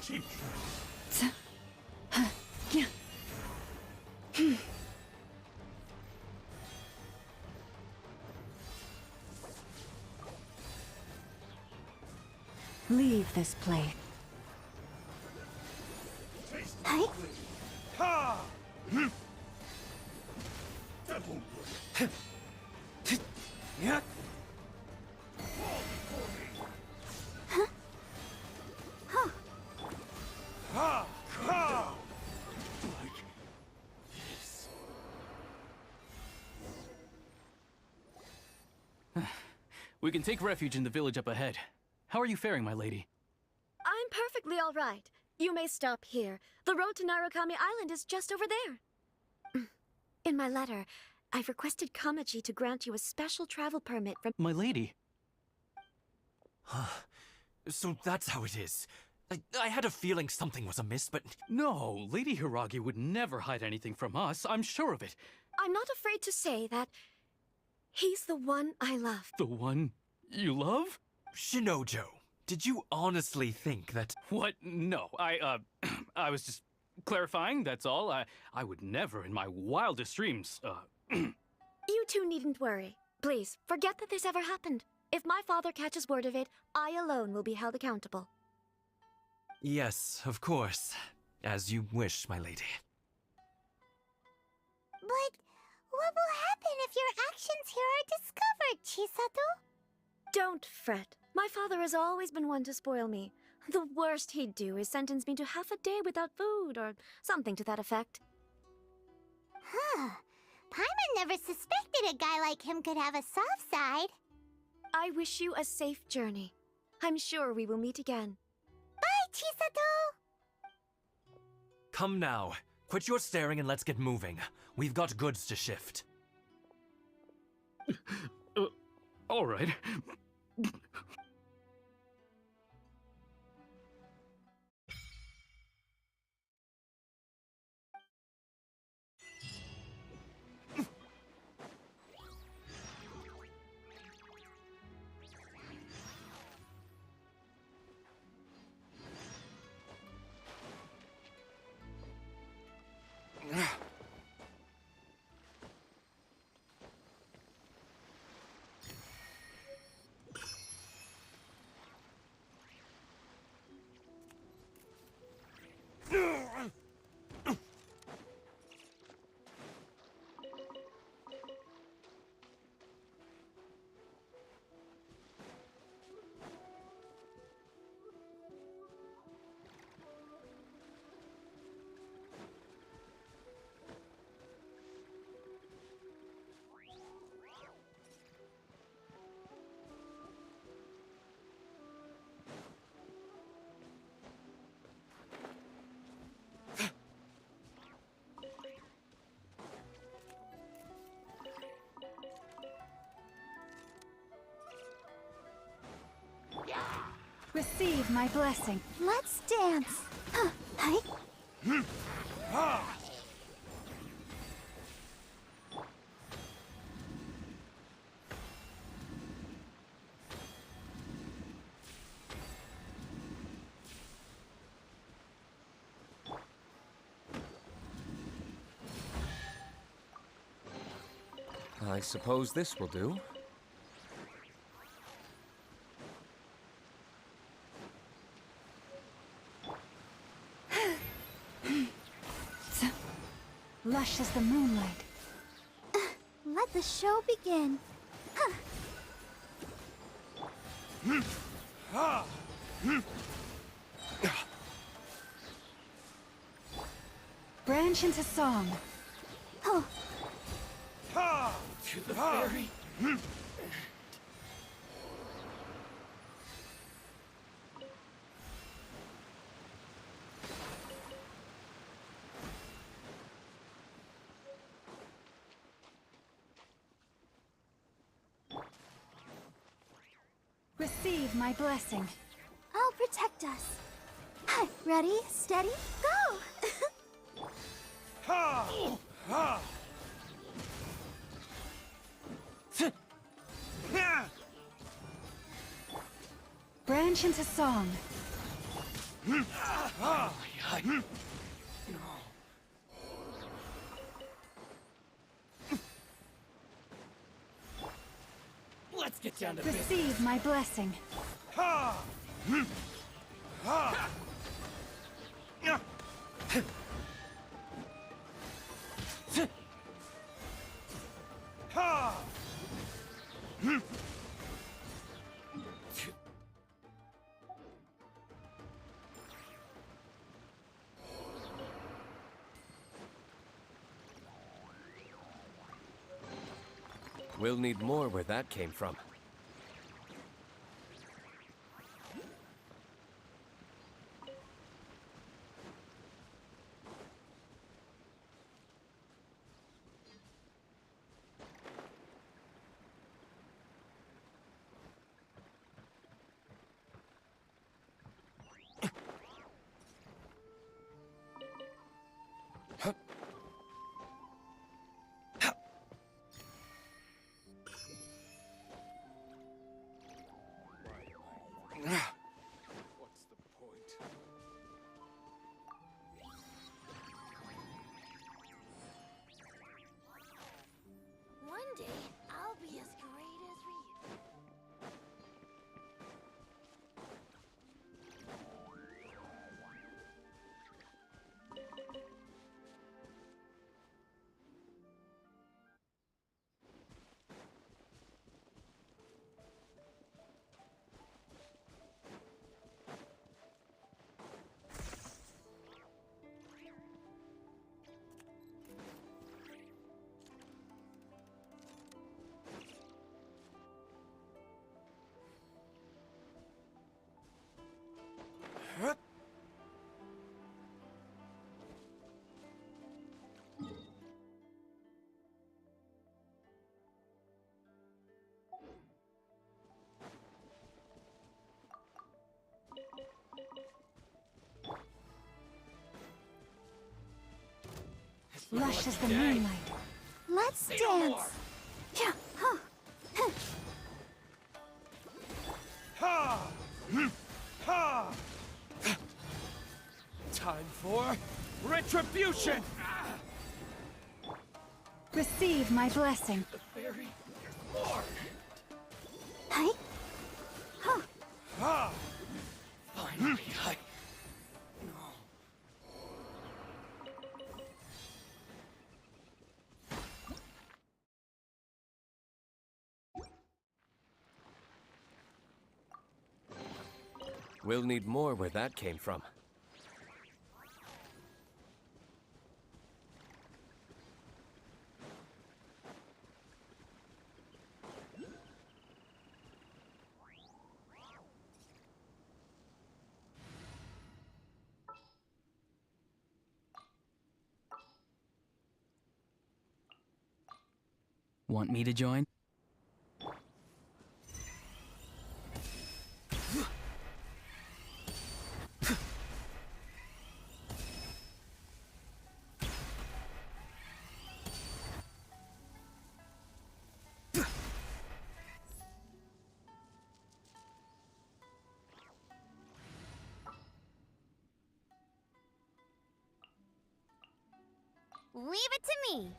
Leave this place. We can take refuge in the village up ahead. How are you faring, my lady? I'm perfectly all right. You may stop here. The road to Narukami Island is just over there. In my letter, I've requested Kamaji to grant you a special travel permit from— My lady? So that's how it is. I had a feeling something was amiss, but... No, Lady Hiragi would never hide anything from us. I'm sure of it. I'm not afraid to say that he's the one I love. The one you love? Shinojo, did you honestly think that... What? No, I was just clarifying, that's all. I would never in my wildest dreams, You two needn't worry. Please, forget that this ever happened. If my father catches word of it, I alone will be held accountable. Yes, of course. As you wish, my lady. But what will happen if your actions here are discovered, Chisato? Don't fret. My father has always been one to spoil me. The worst he'd do is sentence me to half a day without food, or something to that effect. Huh. Paimon never suspected a guy like him could have a soft side. I wish you a safe journey. I'm sure we will meet again. Bye, Chisato! Come now. Quit your staring and let's get moving. We've got goods to shift. All right. Receive my blessing. Let's dance. Hi. I suppose this will do. Lush as the moonlight. Let the show begin. Branch into song. Oh. To the fairy. Receive my blessing. I'll protect us. Ready, steady, go! Branch into song. Let's get down to business. Receive my blessing. We'll need more where that came from. What's the point? One day, I'll be as great as Ryu. Lush as the moonlight. Let's Say no dance. more. Yeah, Time for retribution! Receive my blessing. The fairy. More. Hey. Finally, I. We'll need more where that came from. Want me to join? Leave it to me.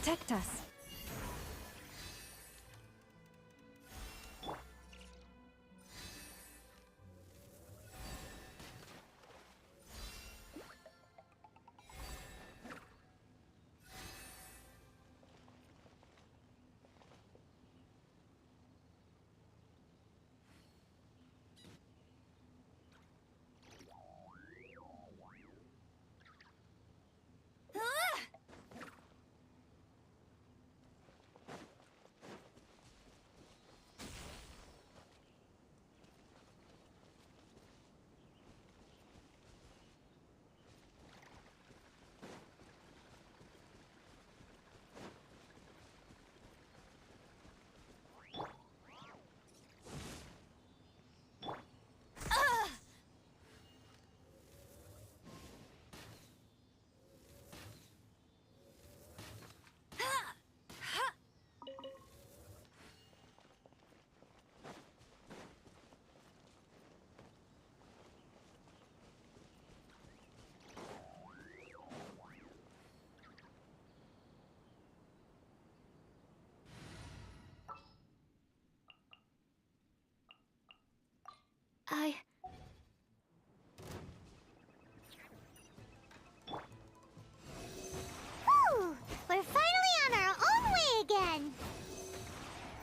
protect us. Whew! We're finally on our own way again!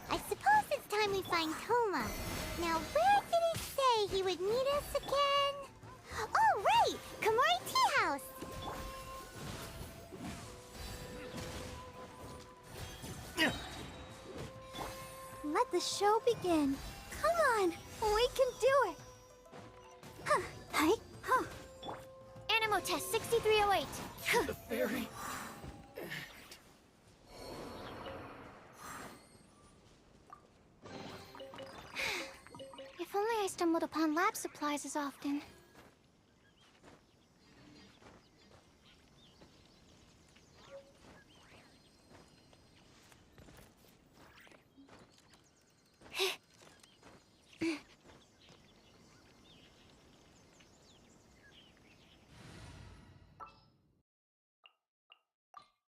I suppose it's time we find Toma. Now, where did he say he would meet us again? Oh, right! Komori Tea House! Let the show begin. Come on, we can do it. Huh? Hi. Huh? Animo test 6308. The fairy. If only I stumbled upon lab supplies as often.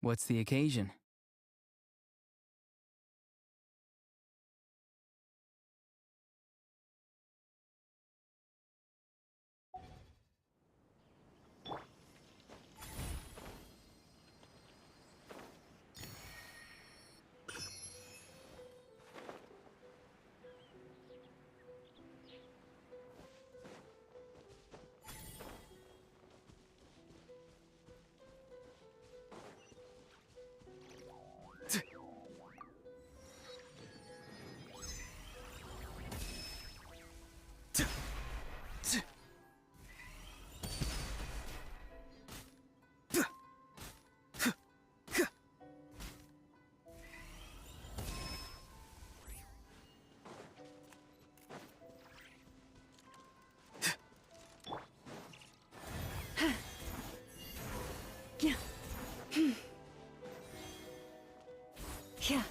What's the occasion? Yeah.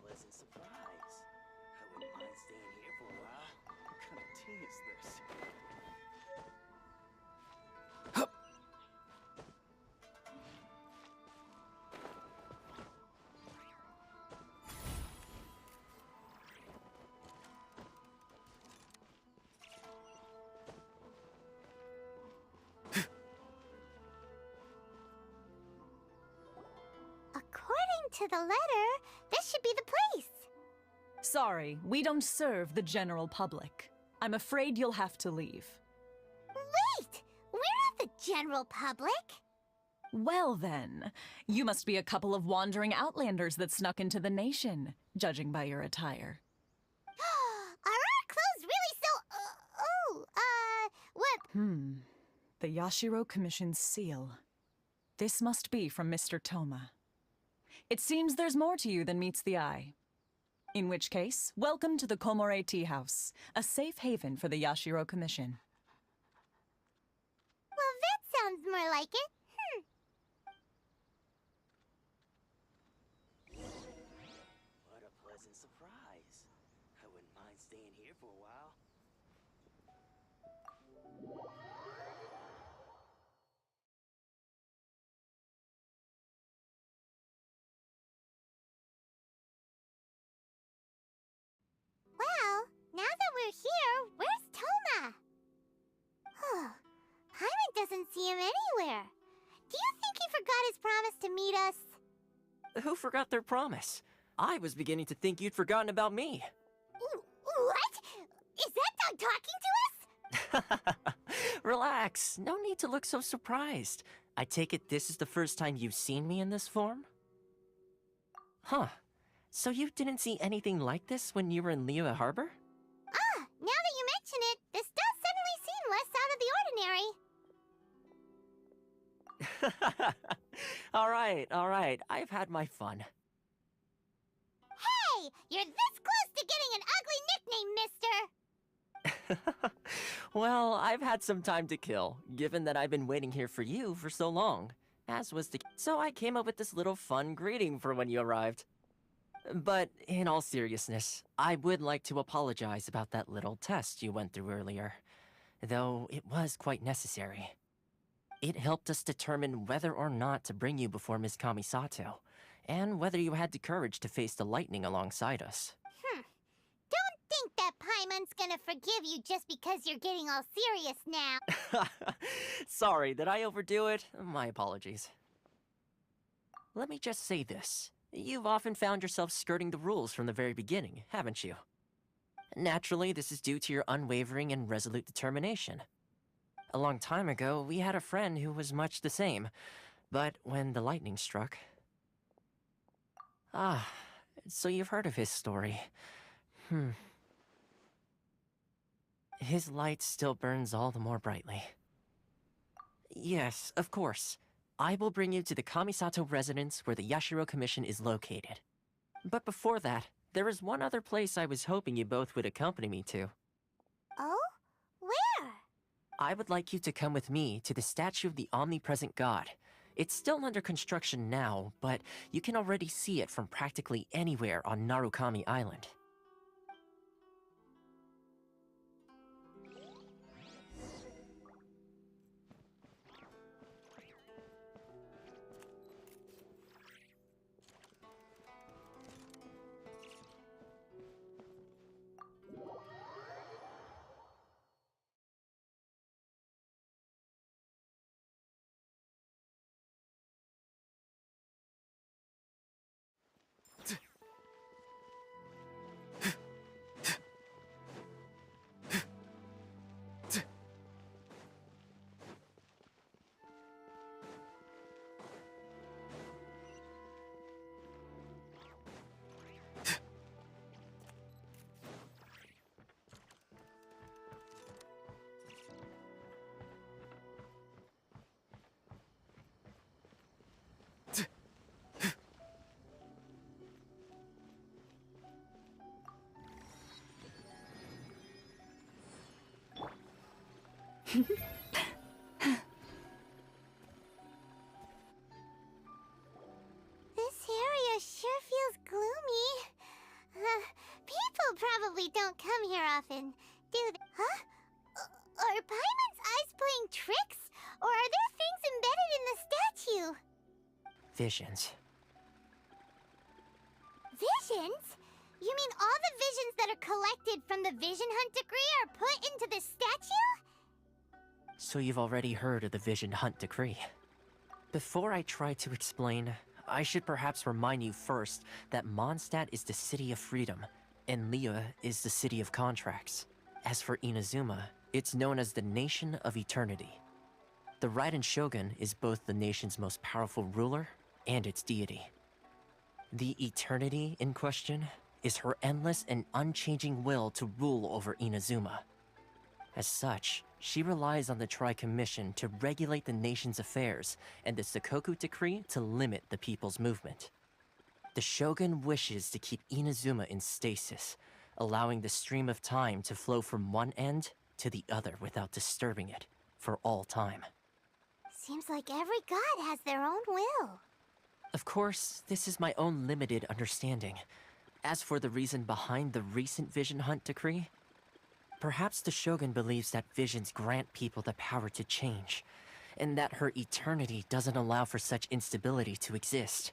Pleasant surprise. I wouldn't mind staying here for a while. What kind of tea is this? According to the letter, this should be the place. Sorry, we don't serve the general public. I'm afraid you'll have to leave. Wait! We're not the general public! Well then, you must be a couple of wandering outlanders that snuck into the nation, judging by your attire. Are our clothes really so... what... The Yashiro Commission's seal. This must be from Mr. Toma. It seems there's more to you than meets the eye. In which case, welcome to the Komore Tea House, a safe haven for the Yashiro Commission. Well, that sounds more like it. What a pleasant surprise. I wouldn't mind staying here for a while. Well, now that we're here, where's Toma? Paimon doesn't see him anywhere. Do you think he forgot his promise to meet us? Who forgot their promise? I was beginning to think you'd forgotten about me. What? Is that dog talking to us? Relax, no need to look so surprised. I take it this is the first time you've seen me in this form? Huh. So you didn't see anything like this when you were in Liyue Harbor? Now that you mention it, this does suddenly seem less out of the ordinary. Alright, I've had my fun. Hey! You're this close to getting an ugly nickname, mister! Well, I've had some time to kill, given that I've been waiting here for you for so long. As was the... So I came up with this little fun greeting for when you arrived. But in all seriousness, I would like to apologize about that little test you went through earlier. Though it was quite necessary. It helped us determine whether or not to bring you before Ms. Kamisato, and whether you had the courage to face the lightning alongside us. Don't think that Paimon's gonna forgive you just because you're getting all serious now. Sorry, did I overdo it? My apologies. Let me just say this. You've often found yourself skirting the rules from the very beginning, haven't you? Naturally, this is due to your unwavering and resolute determination. A long time ago, we had a friend who was much the same, but when the lightning struck... so you've heard of his story. His light still burns all the more brightly. Yes, of course. I will bring you to the Kamisato residence where the Yashiro Commission is located. But before that, there is one other place I was hoping you both would accompany me to. Oh? Where? I would like you to come with me to the statue of the omnipresent god. It's still under construction now, but you can already see it from practically anywhere on Narukami Island. This area sure feels gloomy. People probably don't come here often, do they? Huh? Are Paimon's eyes playing tricks? Or are there things embedded in the statue? Visions. Visions? You mean all the visions that are collected from the Vision Hunt decree are put into this statue? So you've already heard of the Vision Hunt decree. Before I try to explain, I should perhaps remind you first that Mondstadt is the City of Freedom, and Liyue is the city of contracts. As for Inazuma, it's known as the Nation of Eternity. The Raiden Shogun is both the nation's most powerful ruler and its deity. The Eternity in question is her endless and unchanging will to rule over Inazuma. As such, she relies on the Tri-Commission to regulate the nation's affairs and the Sakoku Decree to limit the people's movement. The Shogun wishes to keep Inazuma in stasis, allowing the stream of time to flow from one end to the other without disturbing it for all time. Seems like every god has their own will. Of course, this is my own limited understanding. As for the reason behind the recent Vision Hunt decree, perhaps the Shogun believes that visions grant people the power to change, and that her eternity doesn't allow for such instability to exist.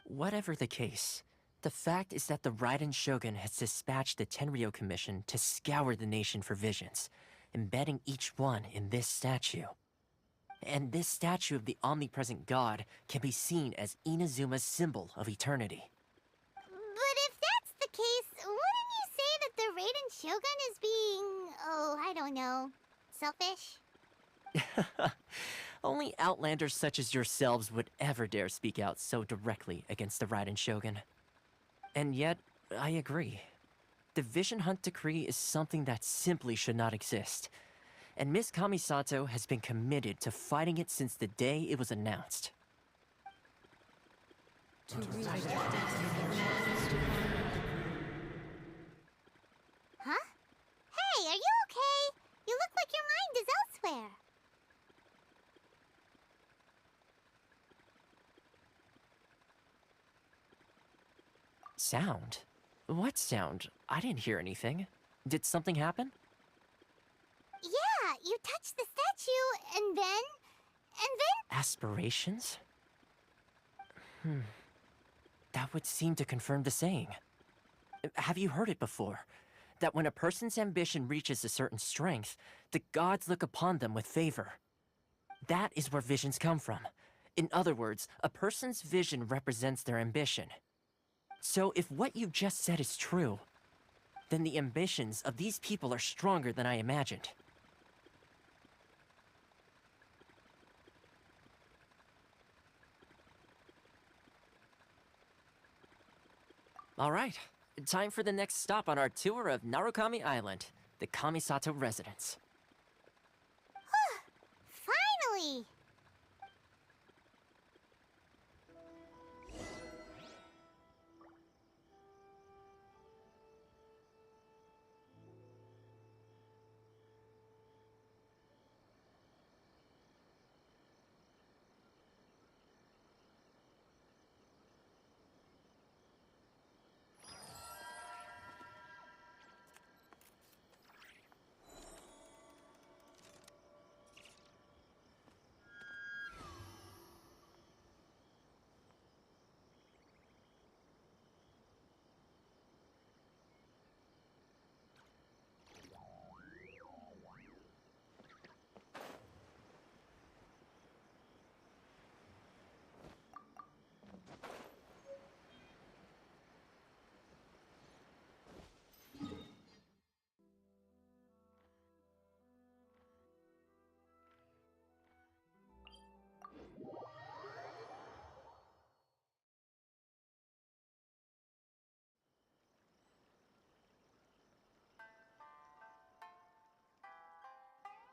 Whatever the case, the fact is that the Raiden Shogun has dispatched the Tenryou Commission to scour the nation for visions, embedding each one in this statue. And this statue of the omnipresent god can be seen as Inazuma's symbol of eternity. But if that's the case, wouldn't you say that the Raiden Shogun is being, I don't know, selfish? Only outlanders such as yourselves would ever dare speak out so directly against the Raiden Shogun. And yet, I agree. The Vision Hunt decree is something that simply should not exist. And Miss Kamisato has been committed to fighting it since the day it was announced. Huh? Hey, are you okay? You look like your mind is elsewhere. Sound? What sound? I didn't hear anything. Did something happen? Yeah, you touched the statue, and then... Aspirations? That would seem to confirm the saying. Have you heard it before? That when a person's ambition reaches a certain strength, the gods look upon them with favor. That is where visions come from. In other words, a person's vision represents their ambition. So if what you just said is true, then the ambitions of these people are stronger than I imagined. All right, time for the next stop on our tour of Narukami Island, the Kamisato residence. Finally!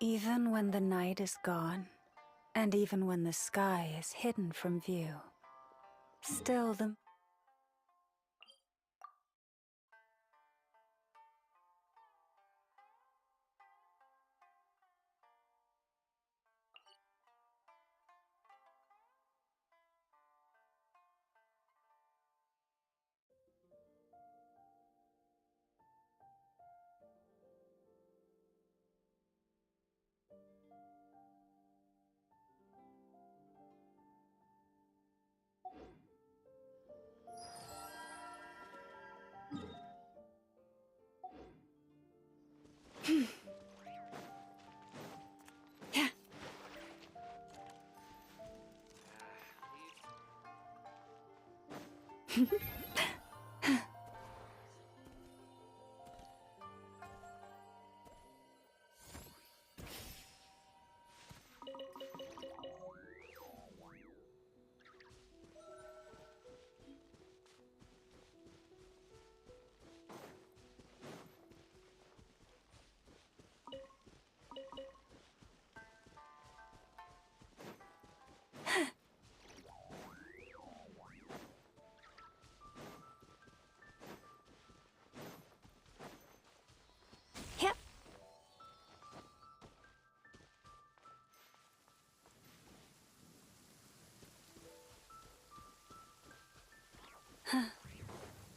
Even when the night is gone, and even when the sky is hidden from view, still the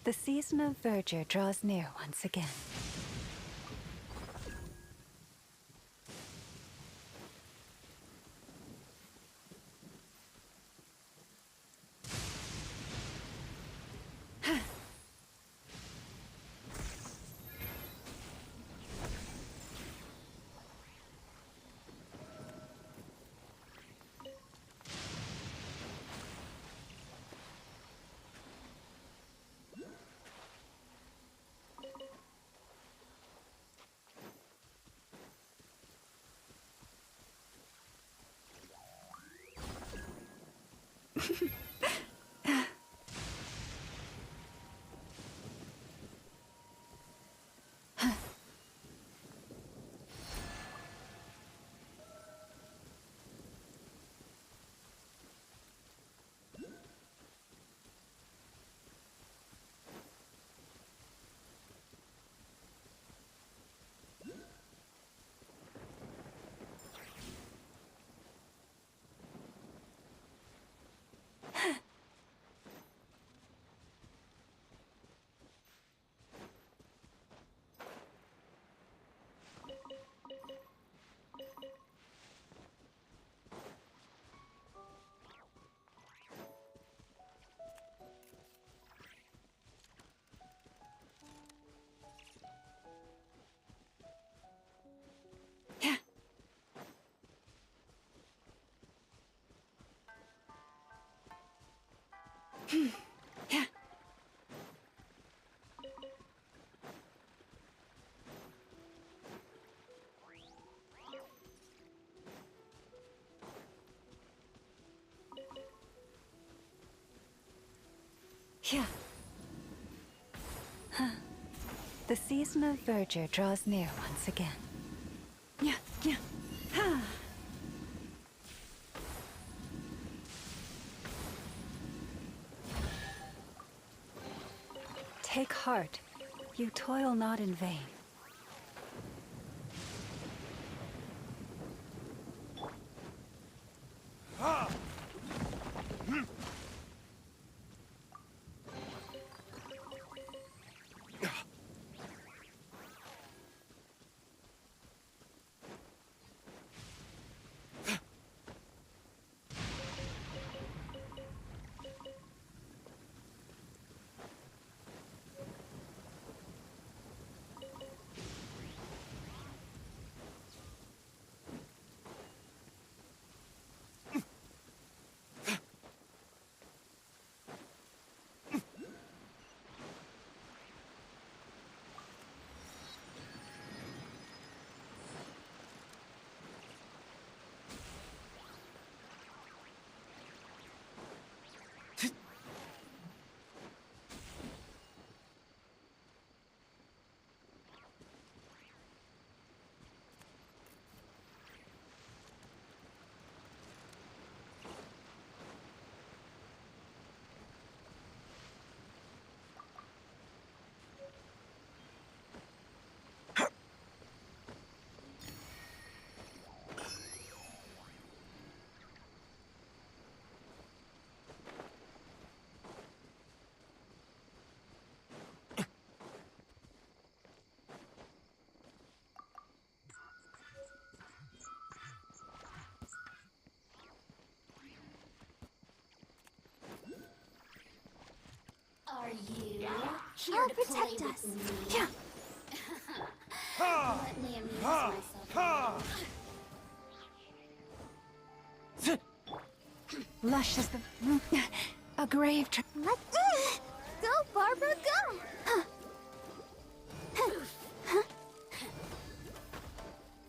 The season of verdure draws near once again. Yeah. Yeah. The season of verdure draws near once again. Yeah, yeah. Take heart. You toil not in vain. Are you here to protect us? Yeah. Let me amuse myself. Lush as a grave tree. Let's go, Barbara, go!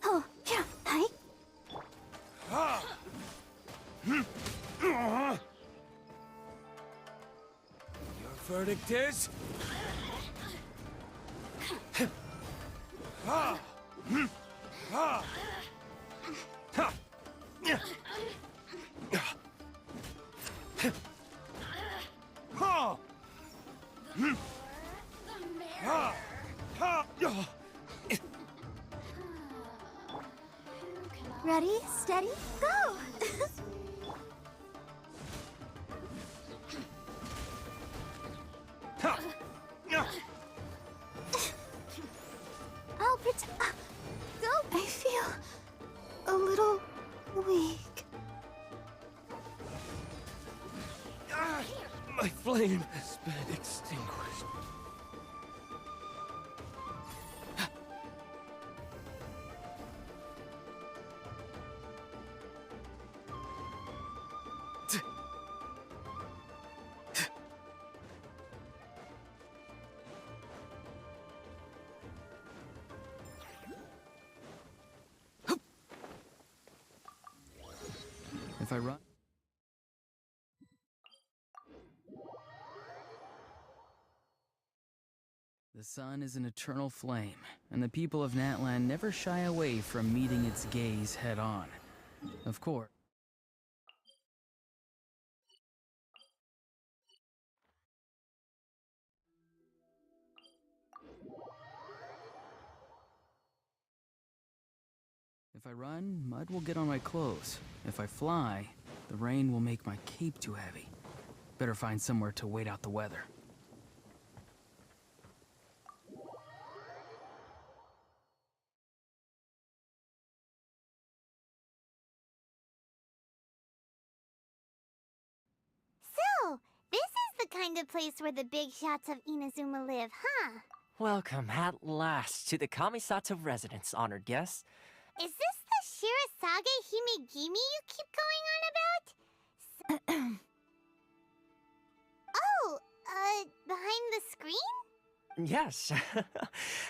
Oh, yeah, hi. Your verdict is? Ready, steady, go! little weak. My flame has been extinguished. If I run... The sun is an eternal flame, and the people of Natlan never shy away from meeting its gaze head-on. Of course. If I run, mud will get on my clothes. If I fly, the rain will make my cape too heavy. Better find somewhere to wait out the weather. So, this is the kind of place where the big shots of Inazuma live, huh? Welcome at last to the Kamisato residence, honored guests. Is this the Shirazage Himegimi you keep going on about? Oh, behind the screen? Yes.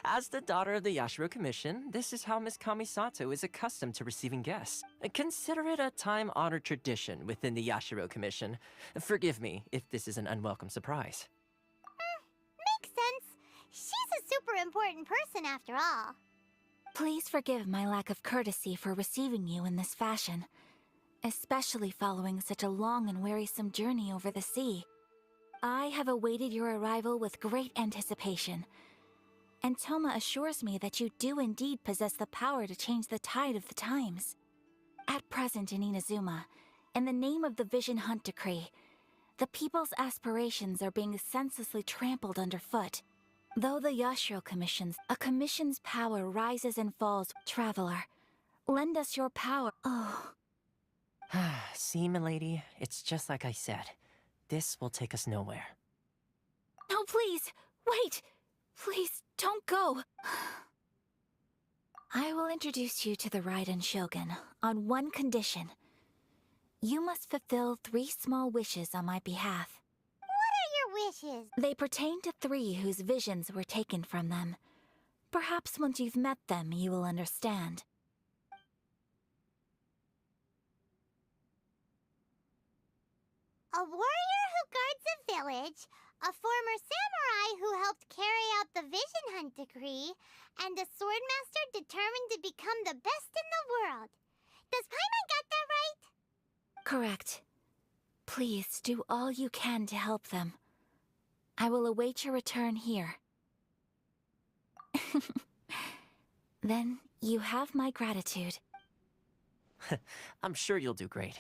As the daughter of the Yashiro Commission, this is how Miss Kamisato is accustomed to receiving guests. Consider it a time-honored tradition within the Yashiro Commission. Forgive me if this is an unwelcome surprise. Makes sense. She's a super important person after all. Please forgive my lack of courtesy for receiving you in this fashion, especially following such a long and wearisome journey over the sea. I have awaited your arrival with great anticipation, and Toma assures me that you do indeed possess the power to change the tide of the times. At present in Inazuma, in the name of the Vision Hunt Decree, the people's aspirations are being senselessly trampled underfoot. Though the Yashiro Commission's power rises and falls, traveler, lend us your power. Oh. See, milady, it's just like I said. This will take us nowhere. No, please, wait! Please, don't go! I will introduce you to the Raiden Shogun on one condition. You must fulfill 3 small wishes on my behalf. What are your wishes? They pertain to 3 whose visions were taken from them. Perhaps once you've met them, you will understand. A warrior who guards a village, a former samurai who helped carry out the Vision Hunt Decree, and a swordmaster determined to become the best in the world. Does Paimon get that right? Correct. Please do all you can to help them. I will await your return here. Then you have my gratitude. I'm sure you'll do great.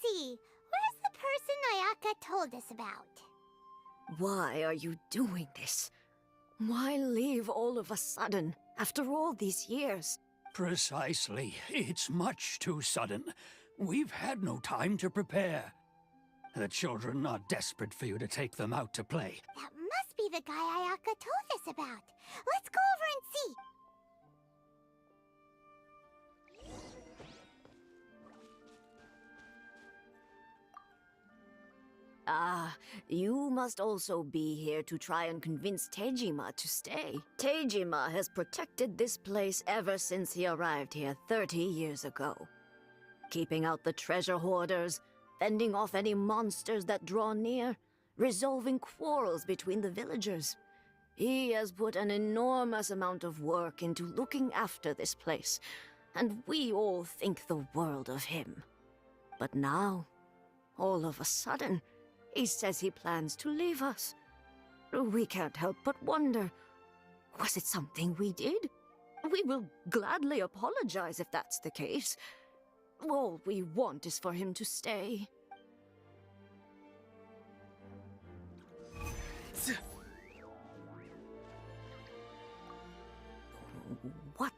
See, where's the person Ayaka told us about? Why are you doing this? Why leave all of a sudden, after all these years? Precisely. It's much too sudden. We've had no time to prepare. The children are desperate for you to take them out to play. That must be the guy Ayaka told us about. Let's go over and see. Ah, you must also be here to try and convince Tejima to stay. Tejima has protected this place ever since he arrived here 30 years ago. Keeping out the treasure hoarders, fending off any monsters that draw near, resolving quarrels between the villagers. He has put an enormous amount of work into looking after this place, and we all think the world of him. But now, all of a sudden, he says he plans to leave us. We can't help but wonder, was it something we did? We will gladly apologize if that's the case. All we want is for him to stay. What?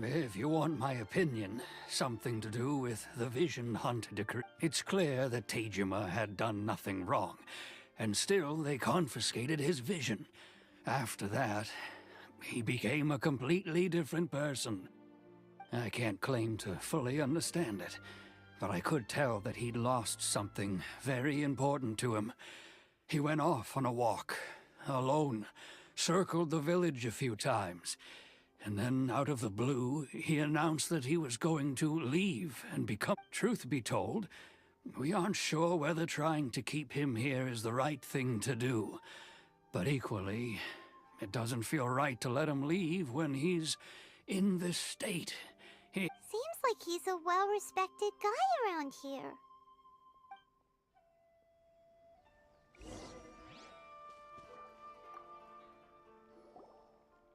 If you want my opinion, something to do with the Vision Hunt decree. It's clear that Tejima had done nothing wrong, and still they confiscated his vision. After that, he became a completely different person. I can't claim to fully understand it, but I could tell that he'd lost something very important to him. He went off on a walk, alone, circled the village a few times, and then, out of the blue, he announced that he was going to leave and become... Truth be told, we aren't sure whether trying to keep him here is the right thing to do. But equally, it doesn't feel right to let him leave when he's in this state. Seems like he's a well-respected guy around here.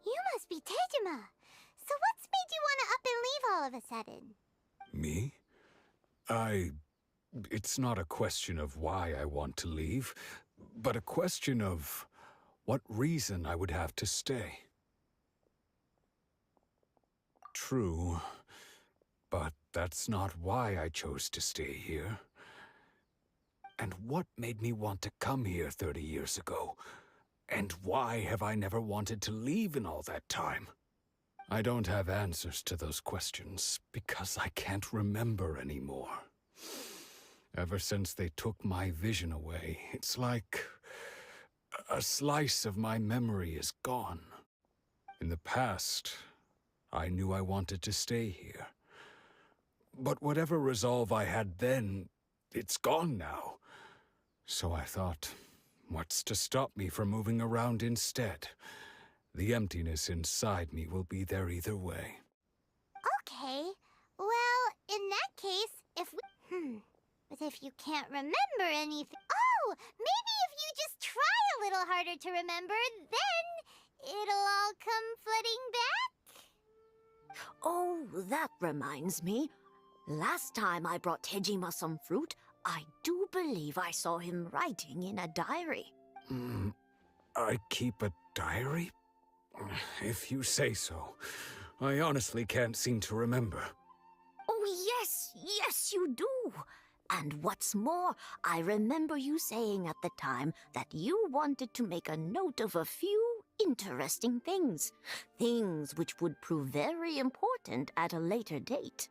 You must be Tejima. So what's made you want to up and leave all of a sudden? Me? It's not a question of why I want to leave, but a question of what reason I would have to stay. True, but that's not why I chose to stay here. And what made me want to come here 30 years ago? And why have I never wanted to leave in all that time? I don't have answers to those questions because I can't remember anymore. Ever since they took my vision away, it's like a slice of my memory is gone. In the past, I knew I wanted to stay here. But whatever resolve I had then, it's gone now. So I thought, what's to stop me from moving around instead? The emptiness inside me will be there either way. Okay. Well, in that case, if we... But if you can't remember anything... Oh! Maybe if you just try a little harder to remember, then it'll all come flooding back? Oh, that reminds me. Last time I brought Tejima some fruit, I do believe I saw him writing in a diary. I keep a diary? If you say so. I honestly can't seem to remember. Oh, yes, you do. And what's more, I remember you saying at the time that you wanted to make a note of a few interesting things. Things which would prove very important at a later date.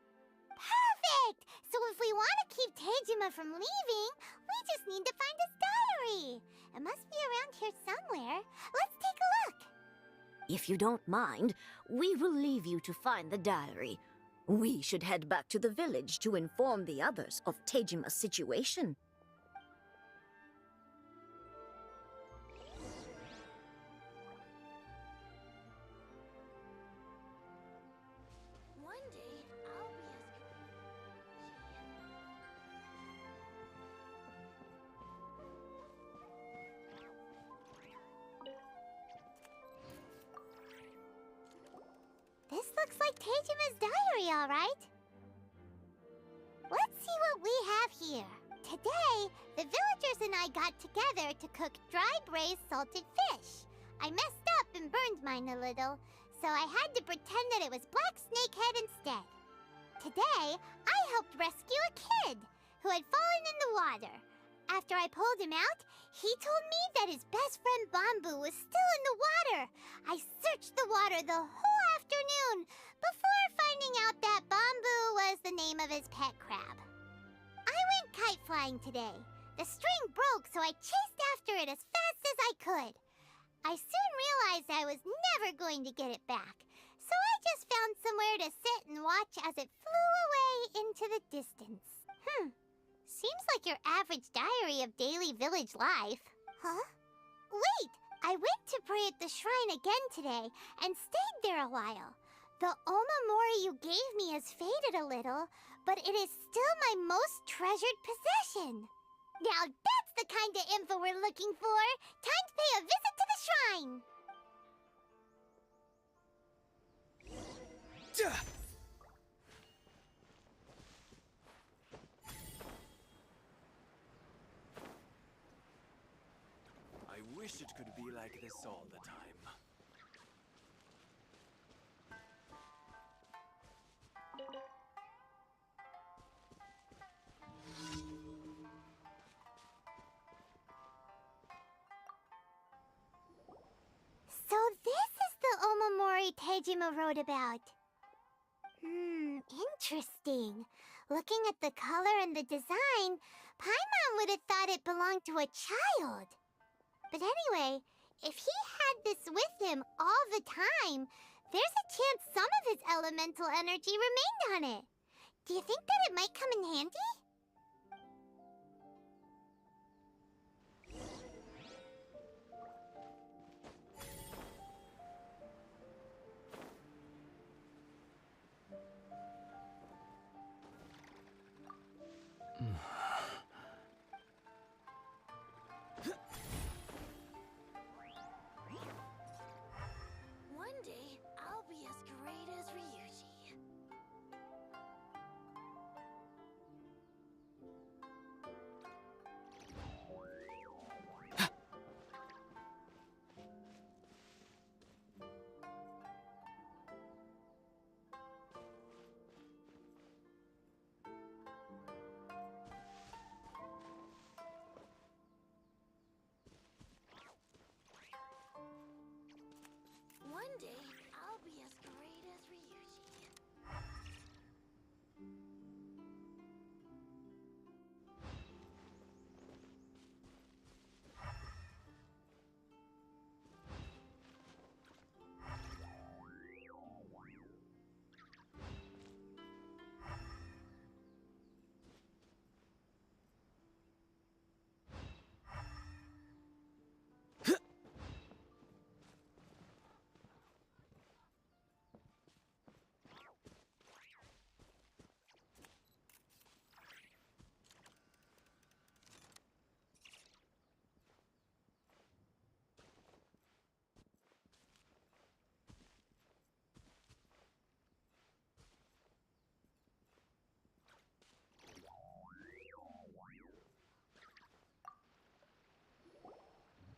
Perfect! So if we want to keep Tejima from leaving, we just need to find his diary. It must be around here somewhere. Let's take a look. If you don't mind, we will leave you to find the diary. We should head back to the village to inform the others of Tejima's situation. One day, I'll be as... This looks like Tejima's diary, all right. Let's see what we have here. Today, the villagers and I got together to cook dry braised salted fish. I messed up and burned mine a little, so I had to pretend that it was black snakehead instead. Today, I helped rescue a kid who had fallen in the water. After I pulled him out, he told me that his best friend Bamboo was still in the water. I searched the water the whole afternoon before finding out that Bamboo was the name of his pet crab. I went kite flying today. The string broke, so I chased after it as fast as I could. I soon realized I was never going to get it back, so I just found somewhere to sit and watch as it flew away into the distance. Seems like your average diary of daily village life. Huh? wait! I went to pray at the shrine again today and stayed there a while. The omamori you gave me has faded a little, but it is still my most treasured possession. Now that's the kind of info we're looking for. Time to pay a visit to the shrine. I wish it could be like this all the time. So this is the omamori Tejima wrote about. Interesting. Looking at the color and the design, Paimon would have thought it belonged to a child. But anyway, if he had this with him all the time, there's a chance some of his elemental energy remained on it. Do you think that it might come in handy? One day, I'll be as great as Ryuji. One day, I'll be as great as Ryuji.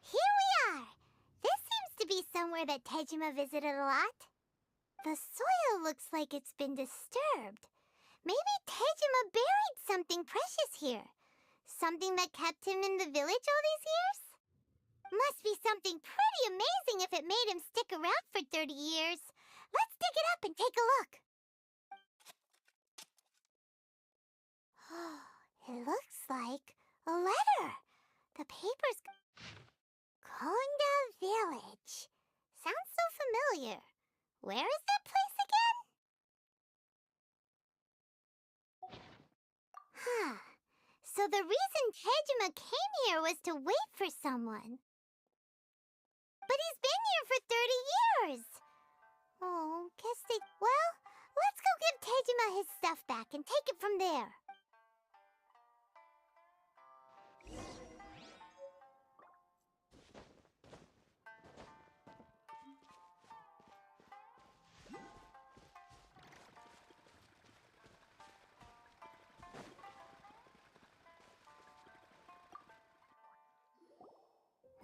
Here we are! This seems to be somewhere that Tejima visited a lot. The soil looks like it's been disturbed. Maybe Tejima buried something precious here. Something that kept him in the village all these years? Must be something pretty amazing if it made him stick around for 30 years. Let's dig it up and take a look. It looks like a letter. The paper's... Konda Village. Sounds so familiar. Where is that place again? Huh. So the reason Tejima came here was to wait for someone. But he's been here for 30 years. Oh, guess they... Well, let's go give Tejima his stuff back and take it from there.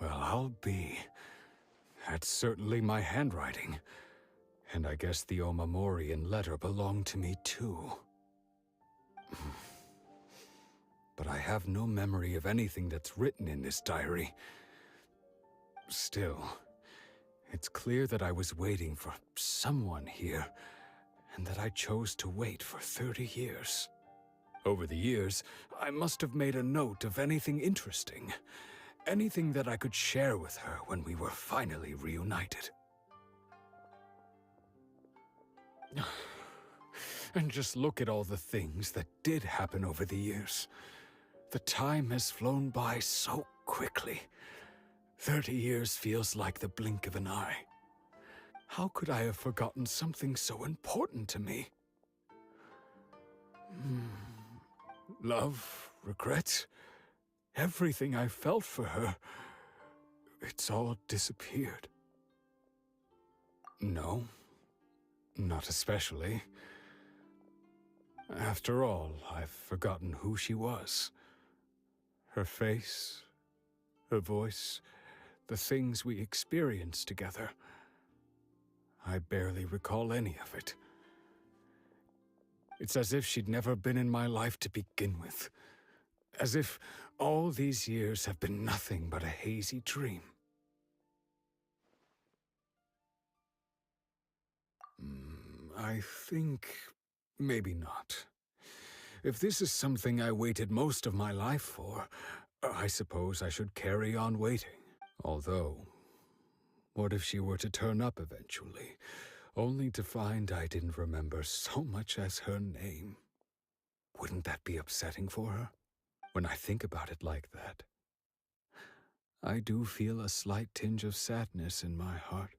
Well, I'll be. That's certainly my handwriting. And I guess the omamori and letter belong to me too. But I have no memory of anything that's written in this diary. Still, it's clear that I was waiting for someone here, and that I chose to wait for 30 years. Over the years, I must have made a note of anything interesting. Anything that I could share with her when we were finally reunited. And just look at all the things that did happen over the years. The time has flown by so quickly. 30 years feels like the blink of an eye. How could I have forgotten something so important to me? Love, regret, everything I felt for her, it's all disappeared. No, not especially. After all, I've forgotten who she was. Her face, her voice, the things we experienced together. I barely recall any of it. It's as if she'd never been in my life to begin with. As if all these years have been nothing but a hazy dream. I think maybe not. If this is something I waited most of my life for, I suppose I should carry on waiting. Although, what if she were to turn up eventually, only to find I didn't remember so much as her name? Wouldn't that be upsetting for her? When I think about it like that, I do feel a slight tinge of sadness in my heart.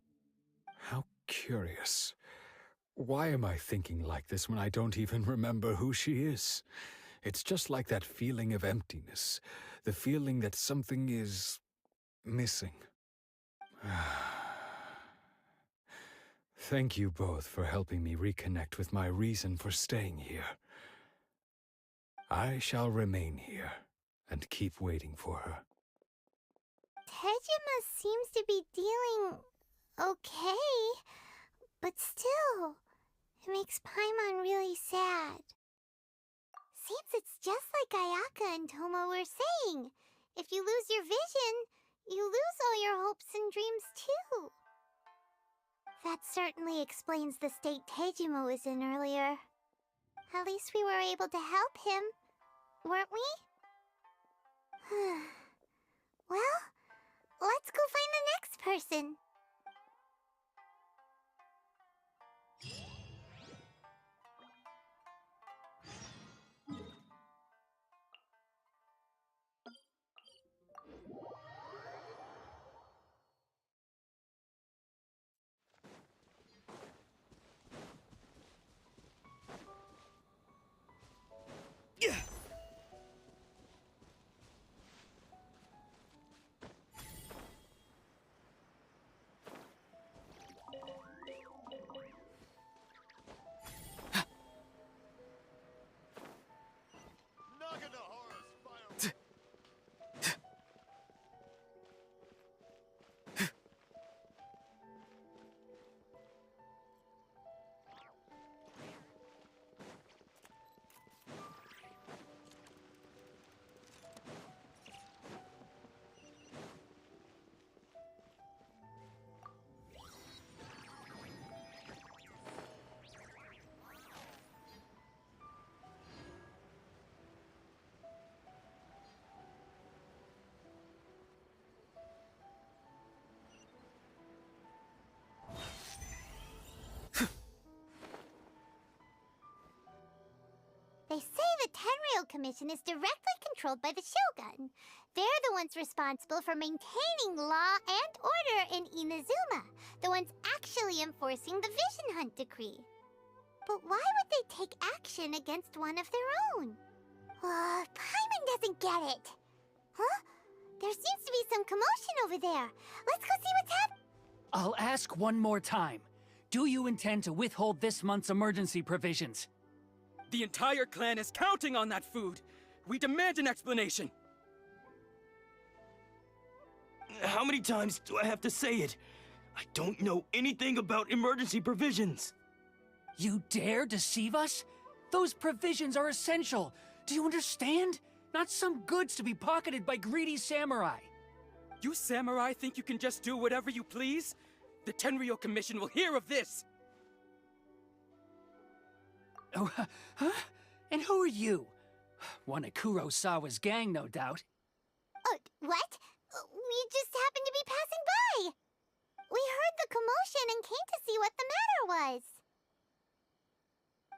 How curious. Why am I thinking like this when I don't even remember who she is? It's just like that feeling of emptiness, the feeling that something is missing. Thank you both for helping me reconnect with my reason for staying here. I shall remain here and keep waiting for her. Tejima seems to be dealing okay, but still, it makes Paimon really sad. Seems it's just like Ayaka and Toma were saying. If you lose your vision, you lose all your hopes and dreams too. That certainly explains the state Tejima was in earlier. At least we were able to help him, weren't we? Well, let's go find the next person. They say the Tenryou Commission is directly controlled by the Shogun. They're the ones responsible for maintaining law and order in Inazuma, the ones actually enforcing the Vision Hunt decree. But why would they take action against one of their own? Paimon doesn't get it. Huh? There seems to be some commotion over there. Let's go see what's happening. I'll ask one more time. Do you intend to withhold this month's emergency provisions? The entire clan is counting on that food! We demand an explanation! How many times do I have to say it? I don't know anything about emergency provisions! You dare deceive us? Those provisions are essential! Do you understand? Not some goods to be pocketed by greedy samurai! You samurai think you can just do whatever you please? The Tenryou Commission will hear of this! Oh, huh? And who are you? One of Kurosawa's gang, no doubt. What? We just happened to be passing by. We heard the commotion and came to see what the matter was.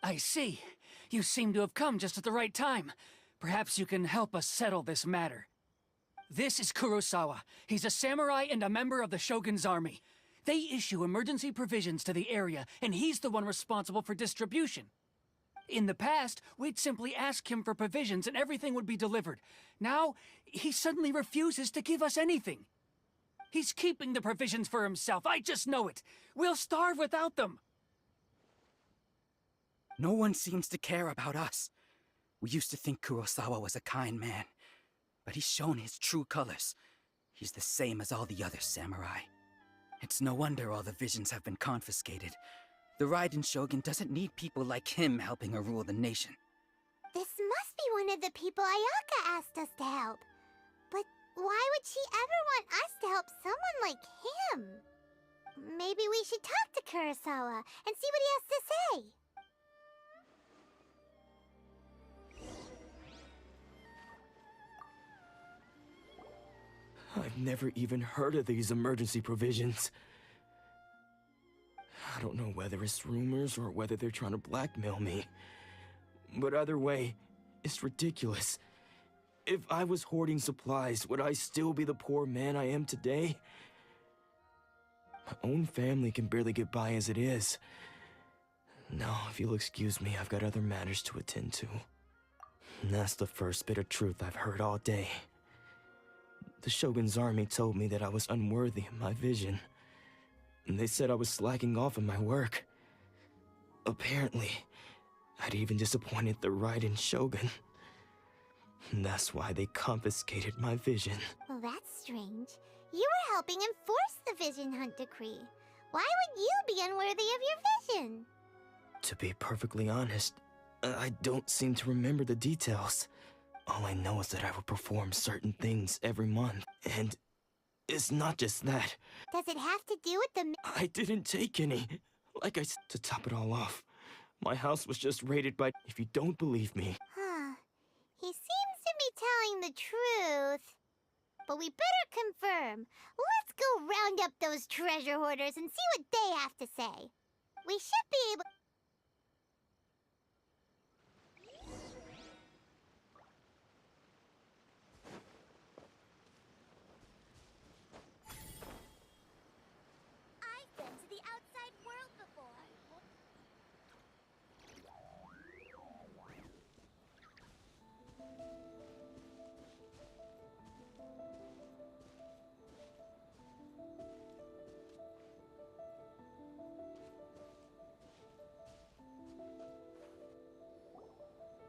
I see. You seem to have come just at the right time. Perhaps you can help us settle this matter. This is Kurosawa. He's a samurai and a member of the Shogun's army. They issue emergency provisions to the area, and he's the one responsible for distribution. In the past, we'd simply ask him for provisions and everything would be delivered. Now, he suddenly refuses to give us anything. He's keeping the provisions for himself, I just know it. We'll starve without them. No one seems to care about us. We used to think Kurosawa was a kind man, but he's shown his true colors. He's the same as all the other samurai. It's no wonder all the visions have been confiscated. The Raiden Shogun doesn't need people like him helping her rule the nation. This must be one of the people Ayaka asked us to help. But why would she ever want us to help someone like him? Maybe we should talk to Kurosawa and see what he has to say. I've never even heard of these emergency provisions. I don't know whether it's rumors or whether they're trying to blackmail me. But either way, it's ridiculous. If I was hoarding supplies, would I still be the poor man I am today? My own family can barely get by as it is. Now, if you'll excuse me, I've got other matters to attend to. And that's the first bit of truth I've heard all day. The Shogun's army told me that I was unworthy of my vision. And they said I was slacking off in my work. Apparently, I'd even disappointed the Raiden Shogun. And that's why they confiscated my vision. Well, that's strange. You were helping enforce the Vision Hunt Decree. Why would you be unworthy of your vision? To be perfectly honest, I don't seem to remember the details. All I know is that I will perform certain things every month, and it's not just that. Does it have to do with the... I didn't take any. Like I said, to top it all off, my house was just raided by... If you don't believe me... Huh. He seems to be telling the truth. But we better confirm. Let's go round up those treasure hoarders and see what they have to say. We should be able... I've been to the outside world before.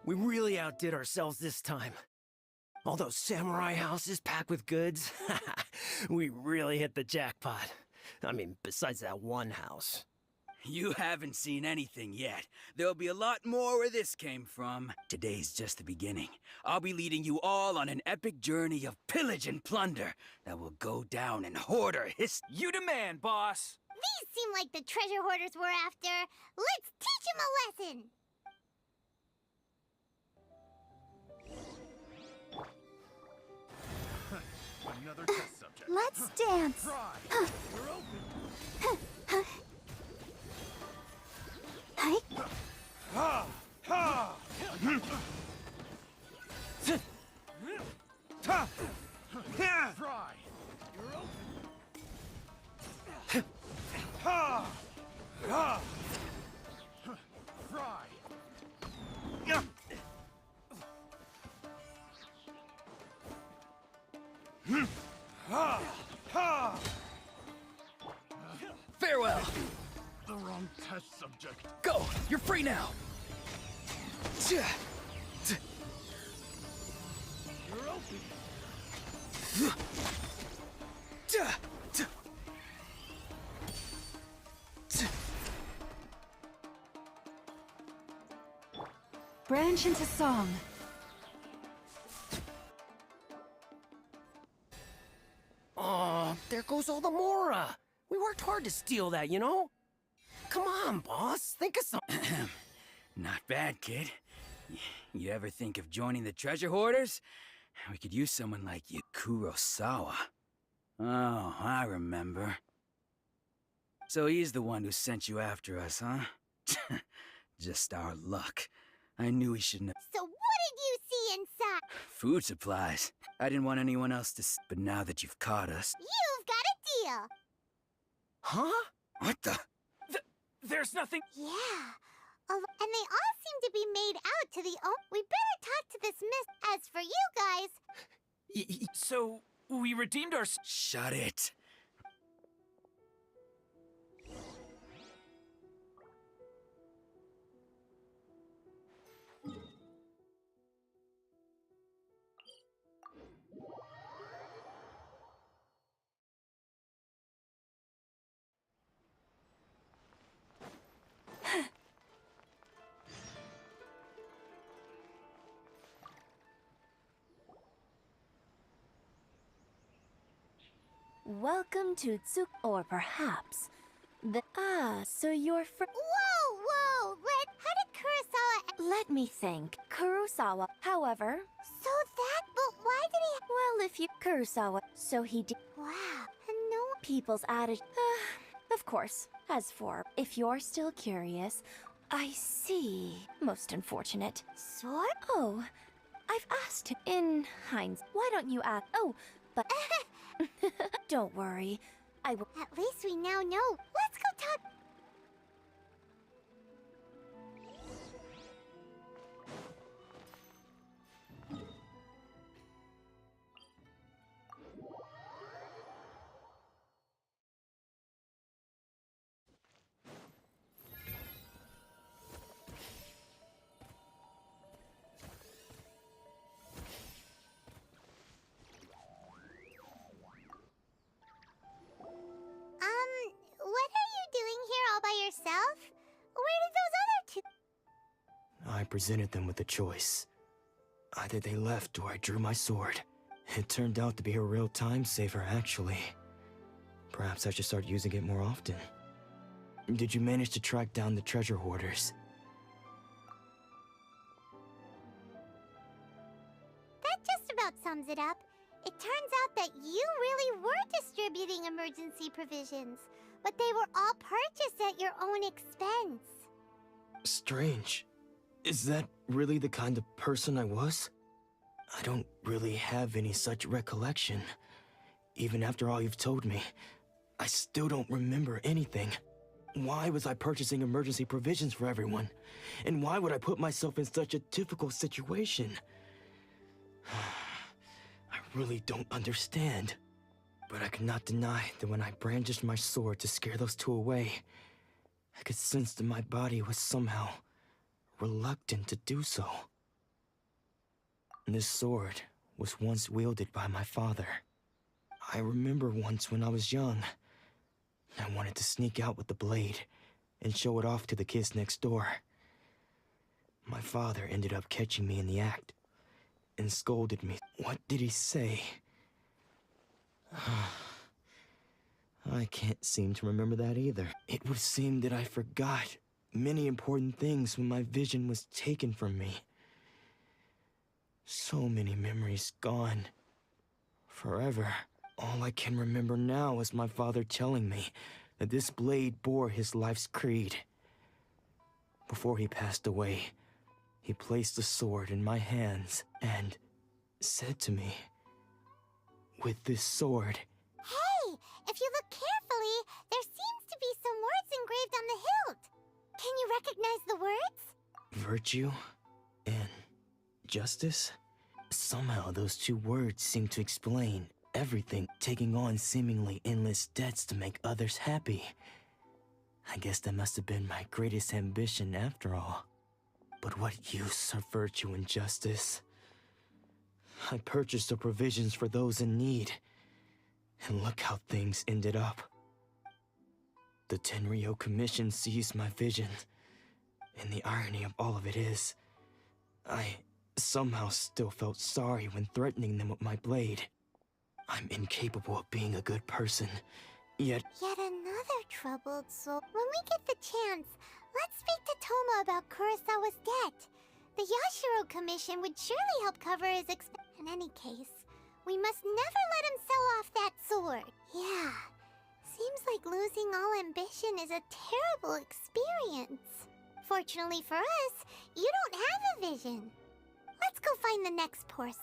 We really outdid ourselves this time. All those samurai houses packed with goods, we really hit the jackpot. I mean, besides that one house. You haven't seen anything yet. There'll be a lot more where this came from. Today's just the beginning. I'll be leading you all on an epic journey of pillage and plunder that will go down in hoarder history. You demand, boss! These seem like the treasure hoarders we're after. Let's teach them a lesson! Another test subject. Let's dance. You're open. Hi. Ha! Ha! Ta! Try. You're open. Ha! Ha! Fry. Ha! Ha! Farewell! The wrong test subject. Go! You're free now! You're open. Branch into song. Oh, there goes all the Mora. We worked hard to steal that, you know? Come on, boss. Think of something. Not bad, kid. You ever think of joining the treasure hoarders? We could use someone like you. Kurosawa. Oh, I remember. So he's the one who sent you after us, huh? Just our luck. I knew he shouldn't have... So what did you see inside. Food supplies. I didn't want anyone else to but now that you've caught us... You've got a deal. Huh? What the? There's nothing... Yeah. And they all seem to be made out to the We better talk to this miss. As for you guys... So, we redeemed our... Shut it. Welcome to Tsuk, or perhaps the... so you're from... Whoa! How did Kurosawa... Let me think. Kurosawa, however... So but why did he... Well, if you... Kurosawa, so he did... Wow, and no... People's attitude... of course. As for, if you're still curious, I see. Most unfortunate. Sword? Oh, I've asked him in hindsight. Why don't you ask... Oh, but... Don't worry. I will... At least we now know. Let's go talk... What are you doing here all by yourself? Where did those other two... I presented them with a choice. Either they left or I drew my sword. It turned out to be a real time saver, actually. Perhaps I should start using it more often. Did you manage to track down the treasure hoarders? That just about sums it up. It turns out that you really were distributing emergency provisions, but they were all purchased at your own expense. Strange. Is that really the kind of person I was? I don't really have any such recollection. Even after all you've told me, I still don't remember anything. Why was I purchasing emergency provisions for everyone? And why would I put myself in such a difficult situation? I really don't understand. But I cannot deny that when I brandished my sword to scare those two away, I could sense that my body was somehow reluctant to do so. This sword was once wielded by my father. I remember once when I was young, I wanted to sneak out with the blade and show it off to the kids next door. My father ended up catching me in the act and scolded me. What did he say? I can't seem to remember that either. It would seem that I forgot many important things when my vision was taken from me. So many memories gone. Forever. All I can remember now is my father telling me that this blade bore his life's creed. Before he passed away, he placed the sword in my hands and said to me, "With this sword..." Hey! If you look carefully, there seems to be some words engraved on the hilt. Can you recognize the words? Virtue and justice? Somehow those two words seem to explain everything, taking on seemingly endless debts to make others happy. I guess that must have been my greatest ambition after all. But what use are virtue and justice? I purchased the provisions for those in need, and look how things ended up. The Tenryo Commission seized my vision, and the irony of all of it is, I somehow still felt sorry when threatening them with my blade. I'm incapable of being a good person, yet another troubled soul. When we get the chance, let's speak to Toma about Kurosawa's debt. The Yashiro Commission would surely help cover his expense. In any case, we must never let him sell off that sword. Yeah, seems like losing all ambition is a terrible experience. Fortunately for us, you don't have a vision. Let's go find the next horse.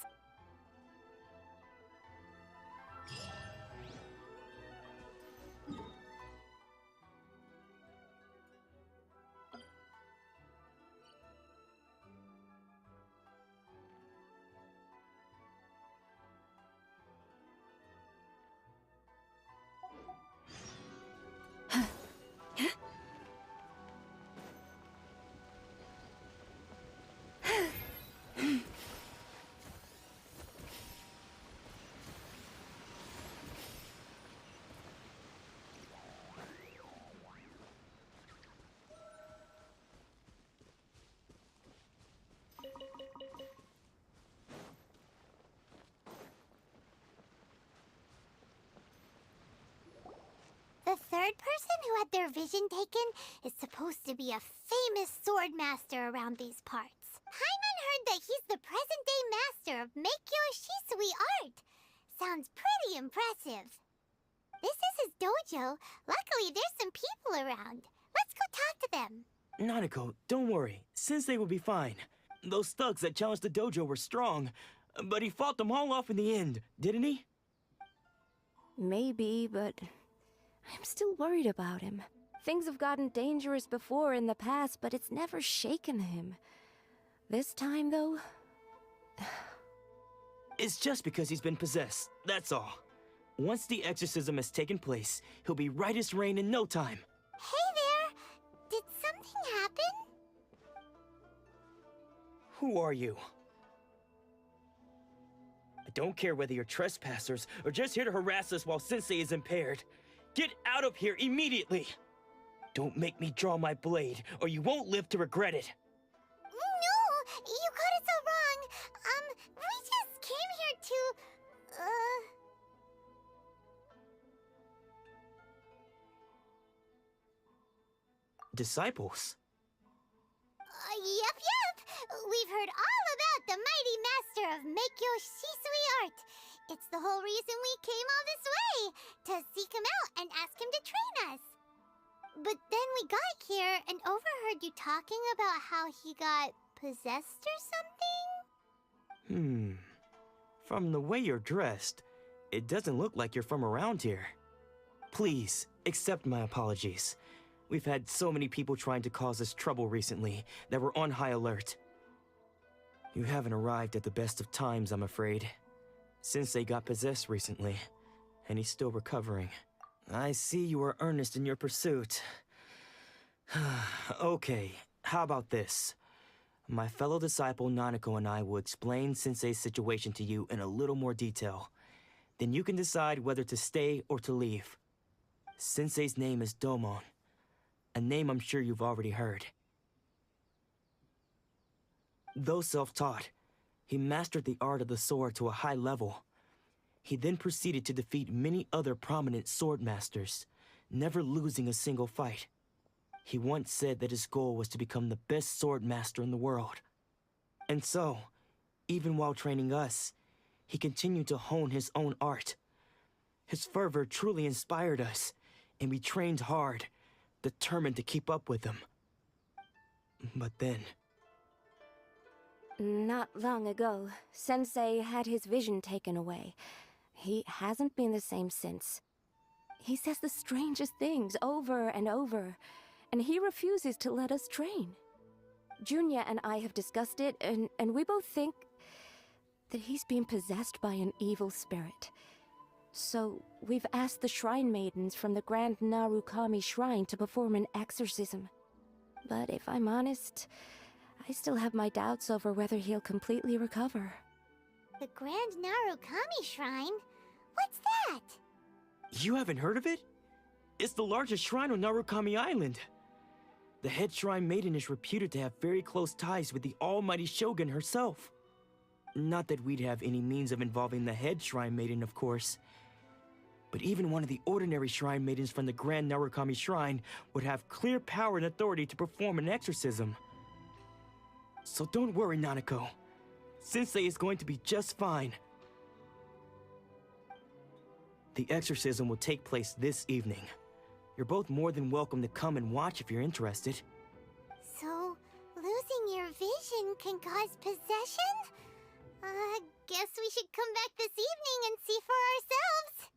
The third person who had their vision taken is supposed to be a famous sword master around these parts. Paimon heard that he's the present-day master of Meikyo Shisui art. Sounds pretty impressive. This is his dojo. Luckily, there's some people around. Let's go talk to them. Nanako, don't worry. Sensei will be fine. Those thugs that challenged the dojo were strong, but he fought them all off in the end, didn't he? Maybe, but I'm still worried about him. Things have gotten dangerous before in the past, but it's never shaken him. This time, though... It's just because he's been possessed, that's all. Once the exorcism has taken place, he'll be right as rain in no time. Hey there! Did something happen? Who are you? I don't care whether you're trespassers or just here to harass us while Sensei is impaired. Get out of here immediately! Don't make me draw my blade, or you won't live to regret it. No! You got it so wrong. We just came here to... Disciples? Yep. We've heard all about the mighty master of Meikyo Shisui art. It's the whole reason we came all this way, to seek him out and ask him to train us. But then we got here and overheard you talking about how he got possessed or something? From the way you're dressed, it doesn't look like you're from around here. Please, accept my apologies. We've had so many people trying to cause us trouble recently that we're on high alert. You haven't arrived at the best of times, I'm afraid. Sensei got possessed recently, and he's still recovering. I see you are earnest in your pursuit. Okay, how about this? My fellow disciple Nanako and I will explain Sensei's situation to you in a little more detail. Then you can decide whether to stay or to leave. Sensei's name is Domon, a name I'm sure you've already heard. Though self-taught, he mastered the art of the sword to a high level. He then proceeded to defeat many other prominent sword masters, never losing a single fight. He once said that his goal was to become the best sword master in the world. And so, even while training us, he continued to hone his own art. His fervor truly inspired us, and we trained hard, determined to keep up with him. But then... Not long ago, Sensei had his vision taken away. He hasn't been the same since. He says the strangest things over and over, and he refuses to let us train. Junya and I have discussed it, and we both think that he's been possessed by an evil spirit. So we've asked the shrine maidens from the Grand Narukami Shrine to perform an exorcism. But if I'm honest, I still have my doubts over whether he'll completely recover. The Grand Narukami Shrine? What's that? You haven't heard of it? It's the largest shrine on Narukami Island. The head shrine maiden is reputed to have very close ties with the almighty Shogun herself. Not that we'd have any means of involving the head shrine maiden, of course. But even one of the ordinary shrine maidens from the Grand Narukami Shrine would have clear power and authority to perform an exorcism. So don't worry, Nanako. Sensei is going to be just fine. The exorcism will take place this evening. You're both more than welcome to come and watch if you're interested. So, losing your vision could can cause possession? Guess we should come back this evening and see for ourselves.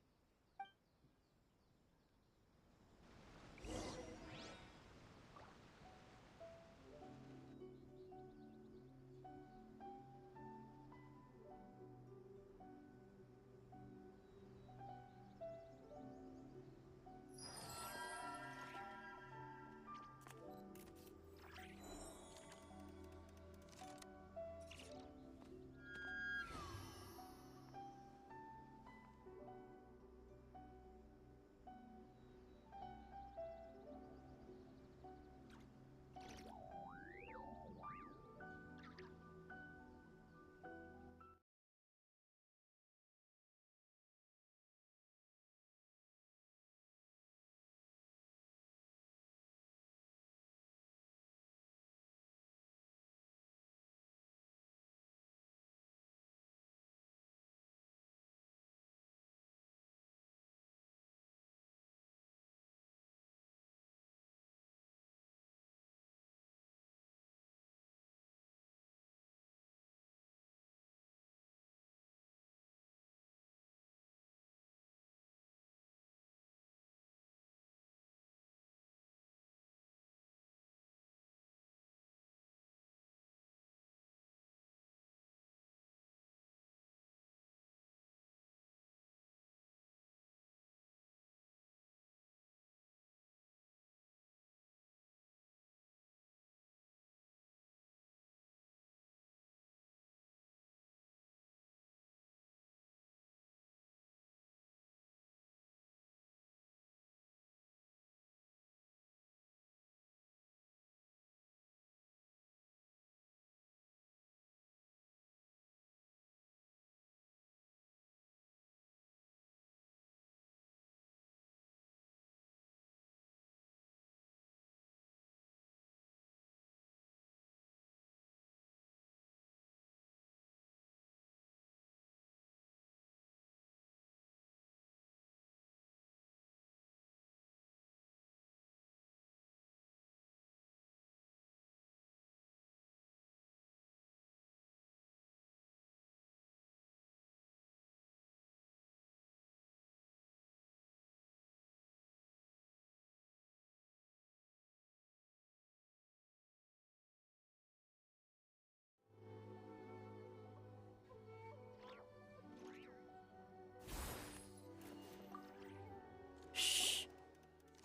Shh.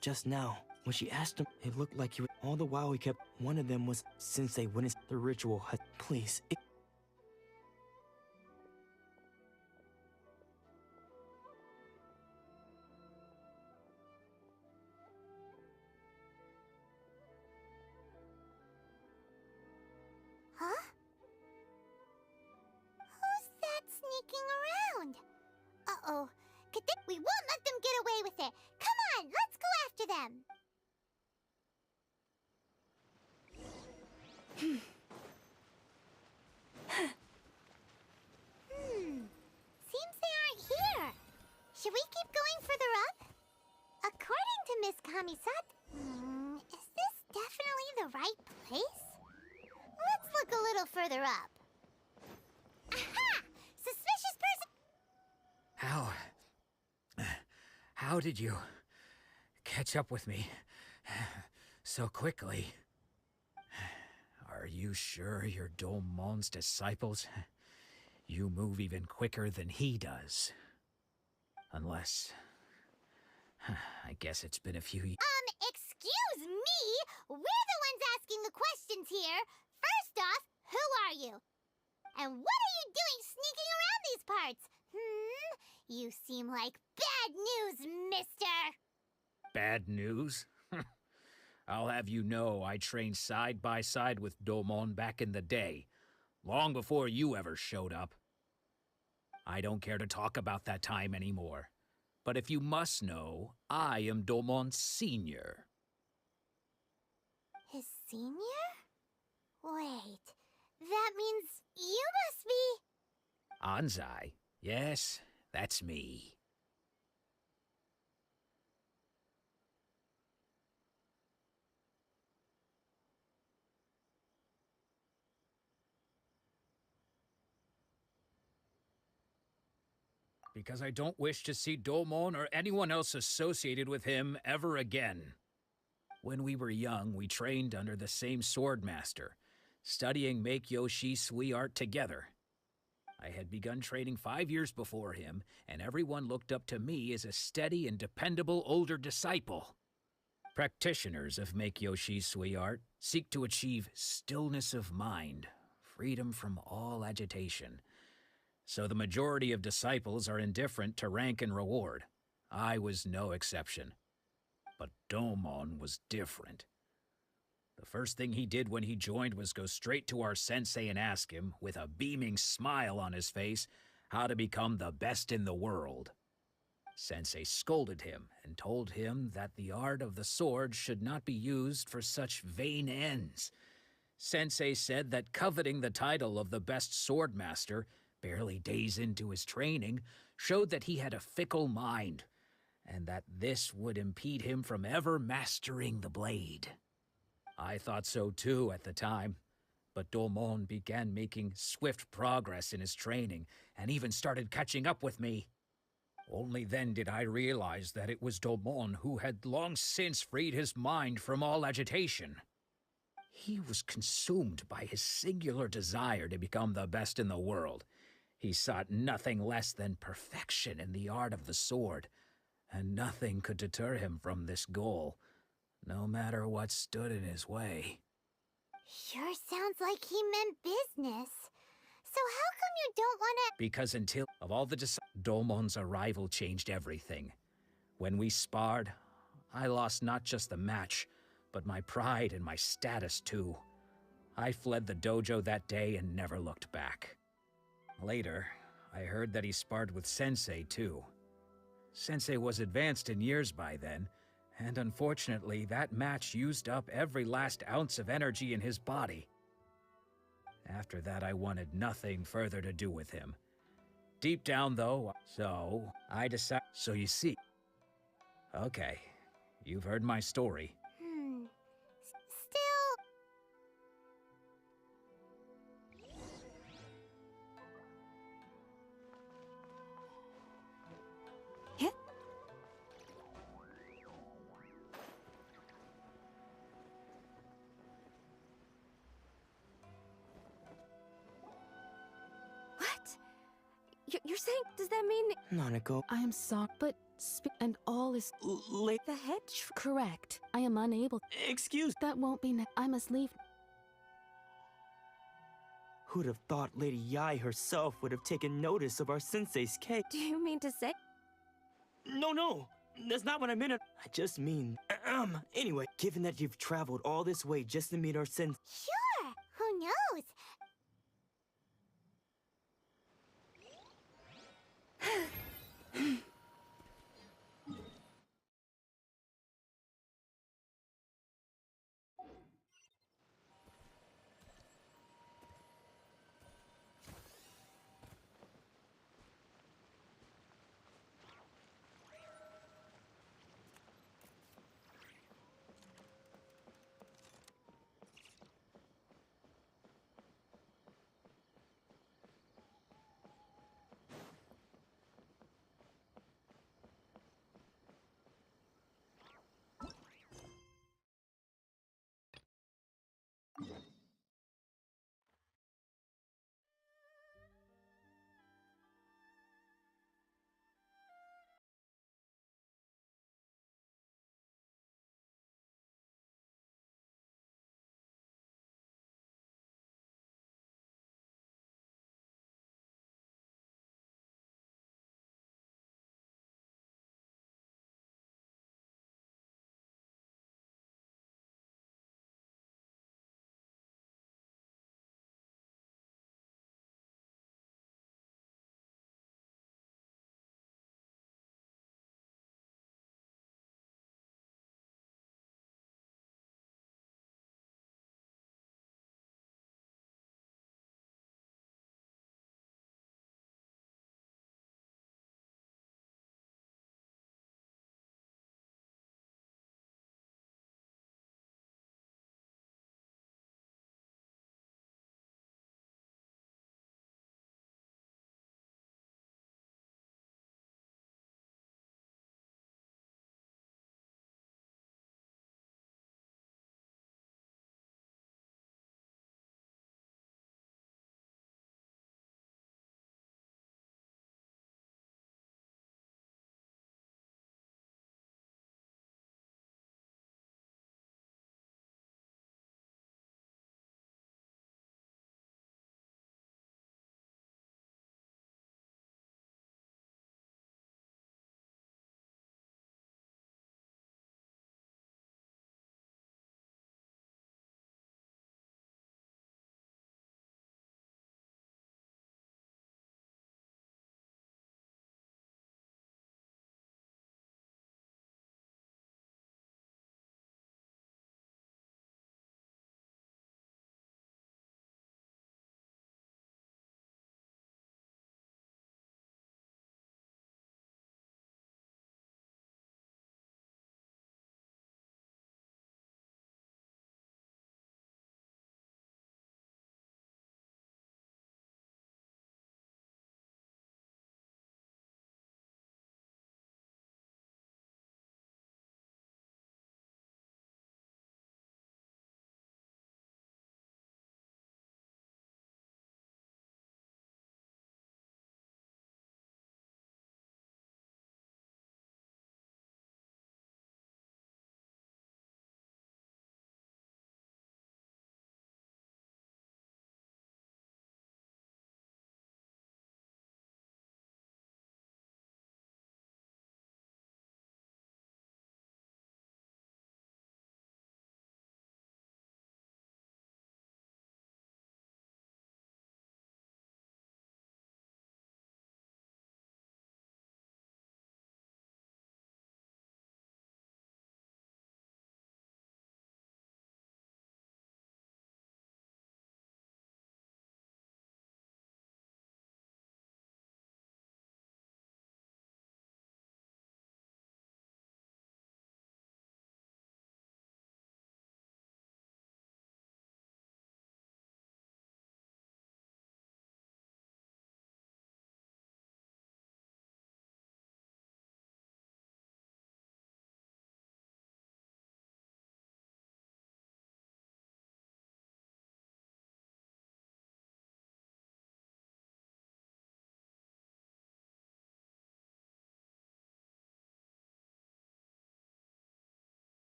Just now, when she asked him, it looked like he was. All the while he kept. One of them was since they witnessed the ritual. Please. Huh? Who's that sneaking around? Uh-oh. We won't let them get away with it. Come on, let's go after them. Seems they aren't here. Should we keep going further up? According to Miss Kamisat, is this definitely the right place? Let's look a little further up. Aha! Suspicious person! How did you catch up with me so quickly? Are you sure you're Domon's disciples? You move even quicker than he does. Unless... I guess it's been a few years. Excuse me? We're the ones asking the questions here. First off, who are you? And what are you doing sneaking around these parts? You seem like bad news, mister! Bad news? I'll have you know I trained side by side with Domon back in the day, long before you ever showed up. I don't care to talk about that time anymore. But if you must know, I am Domon's senior. His senior? Wait, that means you must be... Anzai? Yes, that's me. because I don't wish to see Domon or anyone else associated with him ever again. When we were young, we trained under the same swordmaster, studying Make-Yoshi Sui art together. I had begun training 5 years before him, and everyone looked up to me as a steady and dependable older disciple. Practitioners of Make-Yoshi Sui art seek to achieve stillness of mind, freedom from all agitation. So the majority of disciples are indifferent to rank and reward. I was no exception. But Domon was different. The first thing he did when he joined was go straight to our sensei and ask him, with a beaming smile on his face, how to become the best in the world. Sensei scolded him and told him that the art of the sword should not be used for such vain ends. Sensei said that coveting the title of the best swordmaster, barely days into his training, showed that he had a fickle mind, and that this would impede him from ever mastering the blade. I thought so too at the time, but Domon began making swift progress in his training and even started catching up with me. Only then did I realize that it was Domon who had long since freed his mind from all agitation. He was consumed by his singular desire to become the best in the world. He sought nothing less than perfection in the art of the sword, and nothing could deter him from this goal, no matter what stood in his way. Sure sounds like he meant business. So how come you don't want to... Because until of all the Domon's arrival changed everything. When we sparred, I lost not just the match, but my pride and my status too. I fled the dojo that day and never looked back. Later, I heard that he sparred with Sensei too. Sensei was advanced in years by then, and unfortunately that match used up every last ounce of energy in his body. After that, I wanted nothing further to do with him. Deep down, though, so I decided... So you see... Okay, you've heard my story. Still... You're saying, does that mean... Nanako. I am sorry, but and all is late. The head correct. I am unable. Excuse. That won't be. I must leave. Who'd have thought Lady Yai herself would have taken notice of our sensei's case? Do you mean to say? No, that's not what I meant. I just mean, anyway, given that you've traveled all this way just to meet our sensei. Sure, who knows?